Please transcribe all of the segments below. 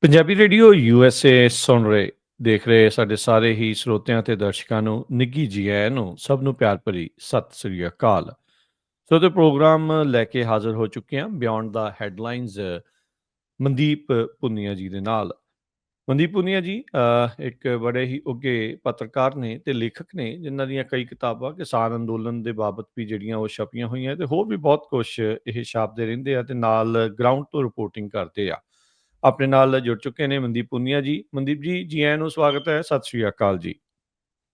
Punjabi radio USA ਸੁਣ ਰਹੇ, ਦੇਖ ਰਹੇ ਸਾਡੇ ਸਾਰੇ ਹੀ ਸਰੋਤਿਆਂ ਤੇ ਦਰਸ਼ਕਾਂ ਨੂੰ ਨਿੱਘੀ ਜੀ ਆਇਆਂ ਨੂੰ, ਸਭ ਨੂੰ ਪਿਆਰ ਭਰੀ ਸਤਿ ਸ੍ਰੀ ਅਕਾਲ। ਸੋ ਤੇ ਪ੍ਰੋਗਰਾਮ ਲੈ ਕੇ ਹਾਜ਼ਰ ਹੋ ਚੁੱਕੇ ਹਾਂ ਬਿਯੋਂਡ ਦਾ ਹੈਡਲਾਈਨਸ ਮਨਦੀਪ ਪੁਨੀਆ ਜੀ ਦੇ ਨਾਲ। ਮਨਦੀਪ ਪੁਨੀਆ ਜੀ ਇੱਕ ਬੜੇ ਹੀ ਉੱਘੇ ਪੱਤਰਕਾਰ ਨੇ ਤੇ ਲੇਖਕ ਨੇ, ਜਿਨ੍ਹਾਂ ਦੀਆਂ ਕਈ ਕਿਤਾਬਾਂ ਕਿਸਾਨ ਅੰਦੋਲਨ ਦੇ ਬਾਬਤ ਵੀ ਜਿਹੜੀਆਂ ਉਹ ਛਪੀਆਂ ਹੋਈਆਂ ਤੇ ਹੋਰ ਵੀ ਬਹੁਤ ਕੁਛ ਇਹ ਛਾਪਦੇ ਰਹਿੰਦੇ ਆ ਤੇ ਨਾਲ ਗਰਾਊਂਡ ਤੋਂ ਰਿਪੋਰਟਿੰਗ ਕਰਦੇ ਆ। ਆਪਣੇ ਨਾਲ ਜੁੜ ਚੁੱਕੇ ਨੇ ਮਨਦੀਪ ਪੁਨੀਆ ਜੀ। ਮਨਦੀਪ ਜੀ, ਜੀ ਆਇਆਂ ਨੂੰ ਸਵਾਗਤ ਹੈ। ਸਤਿ ਸ਼੍ਰੀ ਅਕਾਲ ਜੀ।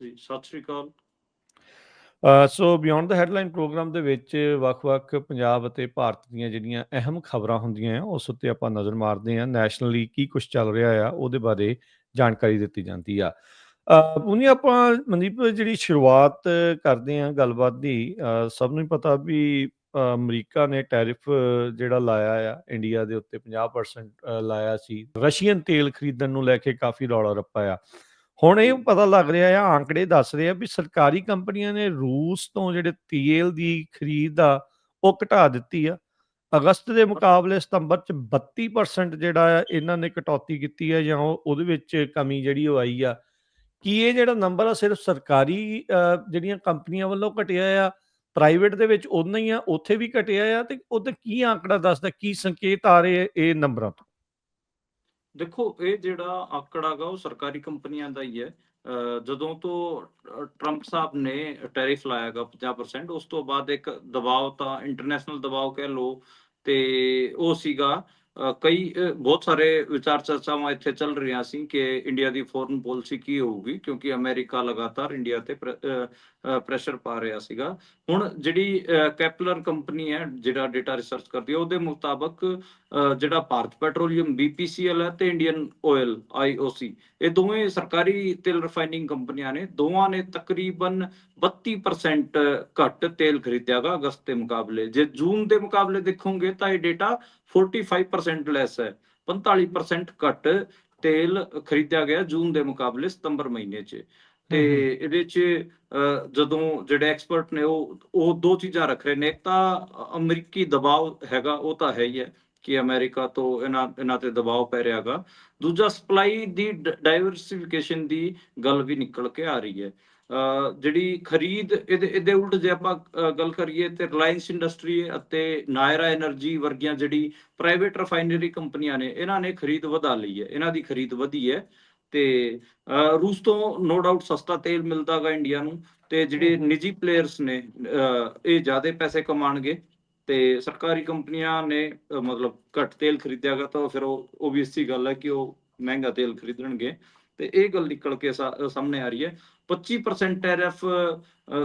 ਜੀ, ਸਤਿ ਸ੍ਰੀ ਅਕਾਲ। ਸੋ ਬਿਯੋਂਡ ਦਾ ਹੈਡਲਾਈਨ ਪ੍ਰੋਗਰਾਮ ਦੇ ਵਿੱਚ ਵੱਖ-ਵੱਖ ਪੰਜਾਬ ਅਤੇ ਭਾਰਤ ਦੀਆਂ ਜਿਹੜੀਆਂ ਅਹਿਮ ਖਬਰਾਂ ਹੁੰਦੀਆਂ ਆ, ਉਸ ਉੱਤੇ ਆਪਾਂ ਨਜ਼ਰ ਮਾਰਦੇ ਹਾਂ। ਨੈਸ਼ਨਲੀ ਕੀ ਕੁਛ ਚੱਲ ਰਿਹਾ ਆ, ਉਹਦੇ ਬਾਰੇ ਜਾਣਕਾਰੀ ਦਿੱਤੀ ਜਾਂਦੀ ਆ। ਪੁਨੀਆ, ਆਪਾਂ ਮਨਦੀਪ ਜਿਹੜੀ ਸ਼ੁਰੂਆਤ ਕਰਦੇ ਹਾਂ ਗੱਲਬਾਤ ਦੀ, ਸਭ ਨੂੰ ਹੀ ਪਤਾ ਵੀ ਅਮਰੀਕਾ ਨੇ ਟੈਰਿਫ ਜਿਹੜਾ ਲਾਇਆ ਆ ਇੰਡੀਆ ਦੇ ਉੱਤੇ 50% ਲਾਇਆ ਸੀ। ਰਸ਼ੀਅਨ ਤੇਲ ਖਰੀਦਣ ਨੂੰ ਲੈ ਕੇ ਕਾਫੀ ਰੌਲਾ ਰੱਪਾ ਆ। ਹੁਣ ਇਹ ਜੀ, ਪਤਾ ਲੱਗ ਰਿਹਾ ਆ, ਆંકੜੇ ਦੱਸ ਰਹੇ ਆ ਵੀ ਸਰਕਾਰੀ ਕੰਪਨੀਆਂ ਨੇ ਰੂਸ ਤੋਂ ਜਿਹੜੇ ਤੇਲ ਦੀ ਖਰੀਦ ਆ ਉਹ ਘਟਾ ਦਿੱਤੀ ਆ। ਅਗਸਤ ਦੇ ਮੁਕਾਬਲੇ ਸਤੰਬਰ 'ਚ 32% ਜਿਹੜਾ ਆ ਇਹਨਾਂ ਨੇ ਕਟੌਤੀ ਕੀਤੀ ਹੈ, ਜਾਂ ਉਹਦੇ ਵਿੱਚ ਕਮੀ ਜਿਹੜੀ ਉਹ ਆਈ ਆ। ਕੀ ਇਹ ਜਿਹੜਾ ਨੰਬਰ ਆ ਸਿਰਫ ਸਰਕਾਰੀ ਜਿਹੜੀਆਂ ਕੰਪਨੀਆਂ ਵੱਲੋਂ ਘਟਿਆ ਆ, ਪ੍ਰਾਈਵੇਟ ਦੇ ਵਿੱਚ ਓਨਾ ਹੀ ਆ, ਉੱਥੇ ਵੀ ਘਟਿਆ ਆ, ਤੇ ਉਹਦਾ ਕੀ ਆંકੜਾ ਦੱਸਦਾ, ਕੀ ਸੰਕੇਤ ਆ ਰਹੇ ਆ ਇਹ ਨੰਬਰਾਂ ਤੋਂ? ਦੇਖੋ, ਇਹ ਜਿਹੜਾ ਆંકੜਾ ਗਾ ਉਹ ਸਰਕਾਰੀ ਕੰਪਨੀਆਂ ਦਾ ਹੀ ਹੈ। ਜਦੋਂ ਤੋਂ ਟਰੰਪ ਸਾਹਿਬ ਨੇ ਟੈਰਿਫ ਲਾਇਆ ਗਾ 50%, ਉਸ ਤੋਂ ਬਾਅਦ ਇੱਕ ਦਬਾਅ, ਤਾਂ ਇੰਟਰਨੈਸ਼ਨਲ ਦਬਾਅ ਕਹਿ ਲਓ, ਤੇ ਉਹ ਸੀਗਾ। ਕਈ ਬਹੁਤ ਸਾਰੇ ਵਿਚਾਰ ਚਰਚਾਵਾਂ ਇੱਥੇ ਚੱਲ ਰਹੀਆਂ ਸੀ ਕਿ ਇੰਡੀਆ ਦੀ ਫੋਰਨ ਪਾਲਿਸੀ ਕੀ ਹੋਊਗੀ, ਕਿਉਂਕਿ ਅਮਰੀਕਾ ਲਗਾਤਾਰ ਇੰਡੀਆ ਤੇ ਪ੍ਰੈਸ਼ਰ ਪਾ ਰਿਹਾ ਸੀਗਾ। ਹੁਣ ਜਿਹੜੀ ਕੈਪਲਰ ਕੰਪਨੀ ਹੈ, ਜਿਹੜਾ ਡੇਟਾ ਰਿਸਰਚ ਕਰਦੀ ਹੈ, ਉਹਦੇ ਮੁਤਾਬਕ ਜਿਹੜਾ ਭਾਰਤ ਪੈਟਰੋਲੀਅਮ BPCL ਹੈ ਤੇ ਇੰਡੀਅਨ ਆਇਲ IOC, ਇਹ ਦੋਵੇਂ ਸਰਕਾਰੀ ਤੇਲ ਰਿਫਾਈਨਿੰਗ ਕੰਪਨੀਆਂ ਨੇ। ਦੋਵਾਂ ਨੇ ਤਕਰੀਬਨ 32% ਘੱਟ ਤੇਲ ਖਰੀਦਿਆ ਗਾ ਅਗਸਤ ਦੇ ਮੁਕਾਬਲੇ। ਜੇ ਜੂਨ ਦੇ ਮੁਕਾਬਲੇ ਦੇਖੋਗੇ ਤਾਂ ਇਹ ਡੇਟਾ 45% ਲੈਸ ਹੈ। 45% ਘੱਟ ਤੇਲ ਖਰੀਦਿਆ ਗਿਆ ਜੂਨ ਦੇ ਮੁਕਾਬਲੇ ਸਤੰਬਰ ਮਹੀਨੇ 'ਚ। ਤੇ ਇਹਦੇ 'ਚ ਜਦੋਂ ਜਿਹੜੇ ਐਕਸਪਰਟ ਨੇ ਉਹ ਦੋ ਚੀਜ਼ਾਂ ਰੱਖ ਰਹੇ ਨੇ। ਇੱਕ ਤਾਂ ਅਮਰੀਕੀ ਦਬਾਅ ਹੈਗਾ, ਉਹ ਤਾਂ ਹੈ ਹੀ ਹੈ ਕਿ ਅਮਰੀਕਾ ਤੋਂ ਇਹਨਾਂ ਤੇ ਦਬਾਅ ਪੈ ਰਿਹਾ ਗਾ। ਦੂਜਾ, ਸਪਲਾਈ ਦੀ ਡਾਇਵਰਸਿਫਿਕੇਸ਼ਨ ਦੀ ਗੱਲ ਵੀ ਨਿਕਲ ਕੇ ਆ ਰਹੀ ਹੈ। ਜਿਹੜੀ ਖਰੀਦ, ਇਹਦੇ ਉਲਟ ਜੇ ਆਪਾਂ ਗੱਲ ਕਰੀਏ ਤੇ ਰਿਲਾਇੰਸ ਇੰਡਸਟਰੀ ਅਤੇ ਨਾਇਰਾ ਐਨਰਜੀ ਵਰਗੀਆਂ ਜਿਹੜੀ ਪ੍ਰਾਈਵੇਟ ਰਿਫਾਈਨਰੀ ਕੰਪਨੀਆਂ ਨੇ, ਇਹਨਾਂ ਨੇ ਖਰੀਦ ਵਧਾ ਲਈ ਹੈ, ਇਹਨਾਂ ਦੀ ਖਰੀਦ ਵਧੀ ਹੈ। ਤੇ ਰੂਸ ਤੋਂ ਨੋ ਡਾਊਟ ਸਸਤਾ ਤੇਲ ਮਿਲਦਾ ਗਾ ਇੰਡੀਆ ਨੂੰ, ਤੇ ਜਿਹੜੇ ਨਿੱਜੀ ਪਲੇਅਰਸ ਨੇ ਇਹ ਜ਼ਿਆਦਾ ਪੈਸੇ ਕਮਾਉਣਗੇ। ਤੇ ਸਰਕਾਰੀ ਕੰਪਨੀਆਂ ਨੇ ਮਤਲਬ ਘੱਟ ਤੇਲ ਖਰੀਦਿਆ ਗਾ, ਤਾਂ ਫਿਰ ਉਹ ਓਬਵੀਅਸ ਗੱਲ ਹੈ ਕਿ ਉਹ ਮਹਿੰਗਾ ਤੇਲ ਖਰੀਦਣਗੇ। ਤੇ ਇਹ ਗੱਲ ਨਿਕਲ ਕੇ ਸਾਹਮਣੇ ਆ ਰਹੀ ਹੈ। 25% ਟੈਰਿਫ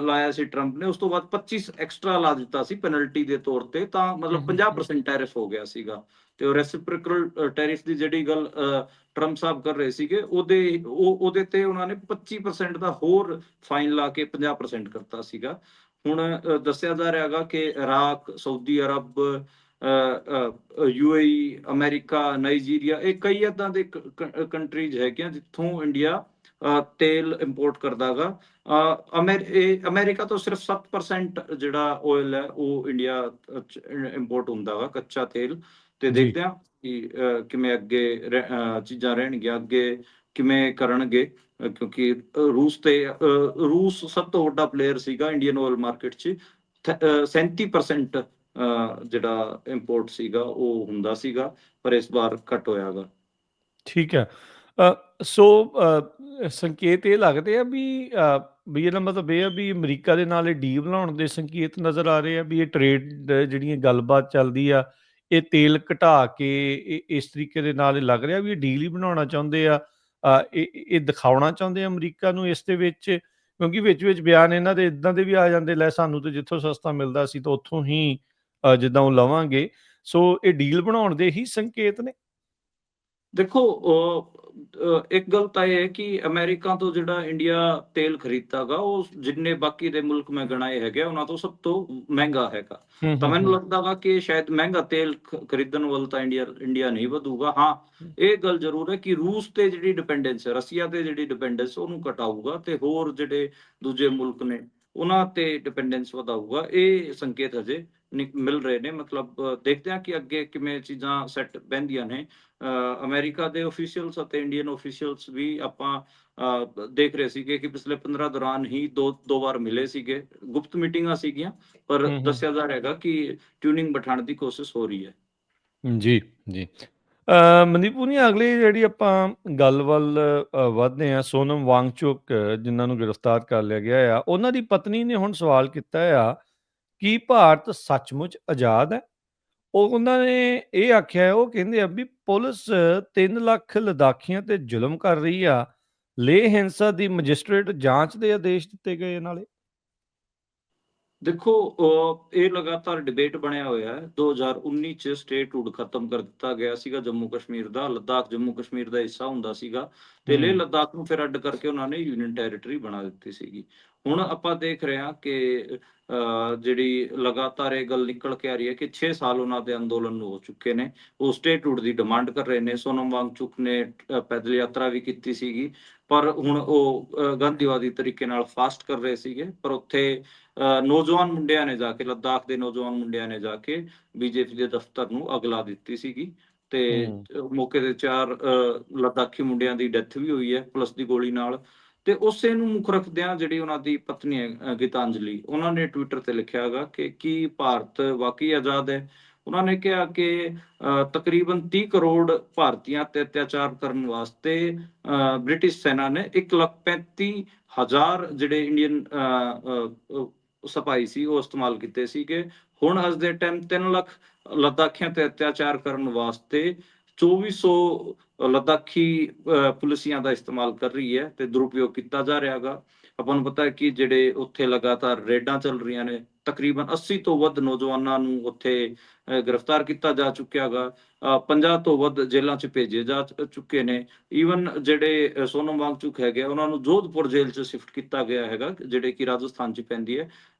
ਲਾਇਆ ਸੀ ਟਰੰਪ ਨੇ, ਉਸ ਤੋਂ ਬਾਅਦ 25 ਐਕਸਟਰਾ ਲਾ ਦਿੱਤਾ ਸੀ ਪੈਨਲਟੀ ਦੇ ਤੌਰ ਤੇ, ਤਾਂ ਮਤਲਬ 50% ਟੈਰਿਫ ਹੋ ਗਿਆ ਸੀਗਾ। ਤੇ ਉਹ ਰੈਸਿਪ੍ਰੋਕਲ ਟੈਰਿਫ ਦੀ ਜਿਹੜੀ ਗੱਲ ਟਰੰਪ ਸਾਹਿਬ ਕਰ ਰਹੇ ਸੀਗੇ, ਉਹਦੇ ਤੇ ਉਹਨਾਂ ਨੇ 25% ਦਾ ਹੋਰ ਫਾਈਨ ਲਾ ਕੇ 50% ਕਰਤਾ ਸੀਗਾ। ਹੁਣ ਦੱਸਿਆ ਜਾ ਰਿਹਾ ਹੈਗਾ ਕਿ Iraq, Saudi Arab, UAE, America, Nigeria, ਇਹ ਕਈ ਏਦਾਂ ਦੇ ਕੰਟਰੀਜ਼ ਹੈਗੀਆਂ ਜਿੱਥੋਂ ਇੰਡੀਆ ਤੇਲ ਇੰਪੋਰਟ ਕਰਦਾ ਗਾ। ਅਮਰੀਕਾ ਤੋਂ ਸਿਰਫ 7% ਜਿਹੜਾ ਆਇਲ ਹੈ ਉਹ ਇੰਡੀਆ ਇੰਪੋਰਟ ਹੁੰਦਾ ਵਾ, ਕੱਚਾ ਤੇਲ। ਤੇ ਜੀ। ਦੇਖਦੇ ਹਾਂ ਕਿ ਕਿਵੇਂ ਅੱਗੇ ਚੀਜ਼ਾਂ ਰਹਿਣਗੀਆਂ, ਅੱਗੇ ਕਿਵੇਂ ਕਰਨਗੇ। ਕਿਉਂਕਿ ਰੂਸ ਸਭ ਤੋਂ ਵੱਡਾ ਪਲੇਅਰ ਸੀਗਾ ਇੰਡੀਅਨ ਆਇਲ ਮਾਰਕੀਟ 'ਚ। 37% ਜਿਹੜਾ ਇੰਪੋਰਟ ਸੀਗਾ ਉਹ ਹੁੰਦਾ ਸੀਗਾ, ਪਰ ਇਸ ਵਾਰ ਘੱਟ ਹੋਇਆ ਗਾ। ਠੀਕ ਹੈ। ਸੋ ਸੰਕੇਤ ਇਹ ਲੱਗਦੇ ਆ ਵੀ ਇਹਦਾ ਮਤਲਬ ਇਹ ਆ ਵੀ ਅਮਰੀਕਾ ਦੇ ਨਾਲ ਇਹ ਡੀਲ ਬਣਾਉਣ ਦੇ ਸੰਕੇਤ ਨਜ਼ਰ ਆ ਰਹੇ ਆ, ਵੀ ਇਹ ਟਰੇਡ ਜਿਹੜੀਆਂ ਗੱਲਬਾਤ ਚੱਲਦੀ ਆ, ਇਹ ਤੇਲ ਘਟਾ ਕੇ ਇਸ ਤਰੀਕੇ ਦੇ ਨਾਲ ਇਹ ਲੱਗ ਰਿਹਾ ਵੀ ਇਹ ਡੀਲ ਹੀ ਬਣਾਉਣਾ ਚਾਹੁੰਦੇ ਆ। ਇਹ ਦਿਖਾਉਣਾ ਚਾਹੁੰਦੇ ਆ ਅਮਰੀਕਾ ਨੂੰ ਇਸ ਦੇ ਵਿੱਚ, ਕਿਉਂਕਿ ਵਿੱਚ ਬਿਆਨ ਇਹਨਾਂ ਦੇ ਇਦਾਂ ਦੇ ਵੀ ਆ ਜਾਂਦੇ, ਲੈ ਸਾਨੂੰ ਤਾਂ ਜਿੱਥੋਂ ਸਸਤਾ ਮਿਲਦਾ ਸੀ ਤਾਂ ਉੱਥੋਂ ਹੀ ਜਿੱਦਾਂ ਉਹ ਲਵਾਂਗੇ। ਸੋ ਇਹ ਡੀਲ ਬਣਾਉਣ ਦੇ ਹੀ ਸੰਕੇਤ ਨੇ। ਦੇਖੋ, ਇੱਕ ਗੱਲ ਤਾਂ ਇਹ ਹੈ ਕਿ ਅਮਰੀਕਾ ਤੋਂ ਜਿਹੜਾ ਇੰਡੀਆ ਤੇਲ ਖਰੀਦਦਾ ਗਾ, ਉਹ ਜਿੰਨੇ ਬਾਕੀ ਦੇ ਮੁਲਕ ਮੈਂ ਗਣਾਏ ਹੈਗੇ ਉਹਨਾਂ ਤੋਂ ਸਭ ਤੋਂ ਮਹਿੰਗਾ ਹੈਗਾ। ਤਾਂ ਮੈਨੂੰ ਲੱਗਦਾ ਗਾ ਕਿ ਸ਼ਾਇਦ ਮਹਿੰਗਾ ਤੇਲ ਖਰੀਦਣ ਵੱਲ ਤਾਂ ਇੰਡੀਆ ਨਹੀਂ ਵਧੂਗਾ। ਹਾਂ, ਇਹ ਗੱਲ ਜ਼ਰੂਰ ਹੈ ਕਿ ਰੂਸ ਤੇ ਜਿਹੜੀ ਡਿਪੈਂਡੈਂਸ ਹੈ, ਰਸੀਆ ਤੇ ਜਿਹੜੀ ਡਿਪੈਂਡੈਂਸ ਉਹਨੂੰ ਘਟਾਊਗਾ, ਤੇ ਹੋਰ ਜਿਹੜੇ ਦੂਜੇ ਮੁਲਕ ਨੇ ਉਹਨਾਂ ਤੇ ਡਿਪੈਂਡੈਂਸ ਵਧਾਊਗਾ। ਇਹ ਸੰਕੇਤ ਹਜੇ ਮਿਲ ਰਹੇ ਨੇ। ਮਤਲਬ ਦੇਖਦੇ ਹਾਂ ਕਿ ਅੱਗੇ ਕਿਵੇਂ ਚੀਜ਼ਾਂ ਸੈੱਟ ਬਹਿੰਦੀਆਂ ਨੇ। ਅਮਰੀਕਾ ਦੇ ਆਫੀਸ਼ੀਅਲਸ ਅਤੇ ਇੰਡੀਅਨ ਆਫੀਸ਼ੀਅਲਸ ਵੀ ਆਪਾਂ ਦੇਖ ਰਹੇ ਸੀਗੇ ਕਿ ਪਿਛਲੇ 15 ਦੌਰਾਨ ਹੀ ਦੋ ਵਾਰ ਮਿਲੇ ਸੀਗੇ। ਗੁਪਤ ਮੀਟਿੰਗਾਂ ਸੀਗੀਆਂ, ਪਰ ਹੂੰ, ਹੂੰ। ਦੱਸਿਆ ਜਾ ਰਿਹਾ ਹੈਗਾ ਕਿ ਟਿਊਨਿੰਗ ਬਿਠਾਉਣ ਦੀ ਕੋਸ਼ਿਸ਼ ਹੋ ਰਹੀ ਹੈ। ਜੀ, ਜੀ। ਮਨਦੀਪ ਪੁਨੀਆ, ਅਗਲੀ ਜਿਹੜੀ ਆਪਾਂ ਗੱਲ ਵੱਲ ਵੱਧਦੇ ਹਾਂ, ਸੋਨਮ ਵਾਂਗਚੁਕ ਜਿਨ੍ਹਾਂ ਨੂੰ ਗ੍ਰਿਫਤਾਰ ਕਰ ਲਿਆ ਗਿਆ ਆ, ਉਹਨਾਂ ਦੀ ਪਤਨੀ ਨੇ ਹੁਣ ਸਵਾਲ ਕੀਤਾ ਆ ਕਿ ਭਾਰਤ ਸੱਚਮੁੱਚ ਆਜ਼ਾਦ ਹੈ? ਉਹਨਾਂ ਨੇ ਇਹ ਆਖਿਆ ਹੈ, ਉਹ ਕਹਿੰਦੇ ਆ ਵੀ ਪੁਲਿਸ 3 ਲੱਖ ਲਦਾਖੀਆਂ ਤੇ ਜ਼ੁਲਮ ਕਰ ਰਹੀ ਆ। ਲੇਹ ਹਿੰਸਾ ਦੀ ਮੈਜਿਸਟ੍ਰੇਟ ਜਾਂਚ ਦੇ ਆਦੇਸ਼ ਦਿੱਤੇ ਗਏ ਨਾਲੇ। ਦੇਖੋ, ਇਹ ਲਗਾਤਾਰ ਡਿਬੇਟ ਬਣਿਆ ਹੋਇਆ ਹੈ। 2019 ਚ ਸਟੇਟਹੁੱਡ ਖਤਮ ਕਰ ਦਿੱਤਾ ਗਿਆ ਸੀਗਾ ਜੰਮੂ ਕਸ਼ਮੀਰ ਦਾ। ਲੱਦਾਖ ਜੰਮੂ ਕਸ਼ਮੀਰ ਦਾ ਹਿੱਸਾ ਹੁੰਦਾ ਸੀਗਾ ਤੇ ਲੇਹ ਹੂੰ, ਲੱਦਾਖ ਨੂੰ ਫਿਰ ਅੱਡ ਕਰਕੇ ਉਹਨਾਂ ਨੇ ਯੂਨੀਅਨ ਟੈਰੀਟਰੀ ਬਣਾ ਦਿੱਤੀ ਸੀਗੀ। ਹੁਣ ਆਪਾਂ ਦੇਖ ਰਹੇ ਹਾਂ ਕਿ ਜਿਹੜੀ ਲਗਾਤਾਰ ਇਹ ਗੱਲ ਨਿਕਲ ਕੇ ਆ ਰਹੀ ਹੈ ਕਿ 6 ਸਾਲ ਉਹਨਾਂ ਦੇ ਅੰਦੋਲਨ ਨੂੰ ਹੋ ਚੁੱਕੇ ਨੇ। ਉਹ ਸਟੇਟਹੁੱਡ ਦੀ ਡਿਮਾਂਡ ਕਰ ਰਹੇ ਨੇ। ਸੋਨਮ ਵਾਂਗਚੁਕ ਨੇ ਪੈਦਲ ਯਾਤਰਾ ਵੀ ਕੀਤੀ ਸੀਗੀ, ਪਰ ਹੁਣ ਉਹ ਗਾਂਧੀਵਾਦੀ ਤਰੀਕੇ ਨਾਲ ਫਾਸਟ ਕਰ ਰਹੇ ਸੀਗੇ। ਪਰ ਉੱਥੇ ਨੌਜਵਾਨ ਮੁੰਡਿਆਂ ਨੇ ਜਾ ਕੇ, ਲੱਦਾਖ ਦੇ ਨੌਜਵਾਨ ਮੁੰਡਿਆਂ ਨੇ ਜਾ ਕੇ ਬੀਜੇਪੀ ਦੇ ਦਫ਼ਤਰ ਨੂੰ ਅੱਗ ਲਾ ਦਿੱਤੀ ਸੀਗੀ ਤੇ ਹੂੰ, ਮੌਕੇ ਤੇ 4 ਲੱਦਾਖੀ ਮੁੰਡਿਆਂ ਦੀ ਡੈਥ ਵੀ ਹੋਈ ਹੈ ਪੁਲਿਸ ਦੀ ਗੋਲੀ ਨਾਲ। ਤੇ ਉਸੇ ਨੂੰ ਮੁੱਖ ਰੱਖਦਿਆਂ ਜਿਹੜੀ ਉਹਨਾਂ ਦੀ ਪਤਨੀ ਹੈ ਗੀਤਾਂਜਲੀ, ਉਹਨਾਂ ਨੇ ਟਵਿੱਟਰ ਤੇ ਲਿਖਿਆ ਹੈਗਾ ਕਿ ਕੀ ਭਾਰਤ ਵਾਕਈ ਆਜ਼ਾਦ ਹੈ। ਉਹਨਾਂ ਨੇ ਕਿਹਾ ਕਿ ਤਕਰੀਬਨ 30 ਕਰੋੜ ਭਾਰਤੀਆਂ ਤੇ ਅਤਿਆਚਾਰ ਕਰਨ ਵਾਸਤੇ ਬ੍ਰਿਟਿਸ਼ ਸੈਨਾ ਨੇ 1,35,000 ਜਿਹੜੇ ਇੰਡੀਅਨ ਸਿਪਾਹੀ ਸੀ ਉਹ ਇਸਤੇਮਾਲ ਕੀਤੇ ਸੀਗੇ। ਹੁਣ ਅੱਜ ਦੇ ਟਾਈਮ 3 ਲੱਖ ਲੱਦਾਖੀਆਂ ਤੇ ਅਤਿਆਚਾਰ ਕਰਨ ਵਾਸਤੇ 2400 ਲੱਦਾਖੀ ਪੁਲਿਸੀਆਂ ਦਾ ਇਸਤੇਮਾਲ ਕਰ ਰਹੀ ਹੈ ਤੇ ਦੁਰਉਪਯੋਗ ਕੀਤਾ ਜਾ ਰਿਹਾ ਹੈਗਾ। ਆਪਾਂ ਨੂੰ ਪਤਾ ਹੈ ਕਿ ਜਿਹੜੇ ਉੱਥੇ ਲਗਾਤਾਰ ਰੇਡਾਂ ਚੱਲ ਰਹੀਆਂ ਨੇ, ਤਕਰੀਬਨ 80 ਤੋਂ ਵੱਧ ਨੌਜਵਾਨਾਂ ਨੂੰ ਉੱਥੇ ਗ੍ਰਿਫਤਾਰ ਕੀਤਾ ਜਾ ਚੁੱਕਿਆ ਹੈਗਾ। 50 ਤੋਂ ਵੱਧ ਜੇਲ੍ਹਾਂ 'ਚ ਭੇਜੇ ਜਾ ਚੁੱਕੇ ਨੇ। ਈਵਨ ਜਿਹੜੇ ਸੋਨਮ ਵਾਂਗਚੁਕ ਹੈਗੇ ਆ, ਉਹਨਾਂ ਨੂੰ ਜੋਧਪੁਰ ਜੇਲ੍ਹ 'ਚ ਸ਼ਿਫਟ ਕੀਤਾ ਗਿਆ ਹੈਗਾ, ਜਿਹੜੇ ਕਿ ਰਾਜਸਥਾਨ 'ਚ ਪੈਂਦੀ ਹੈ।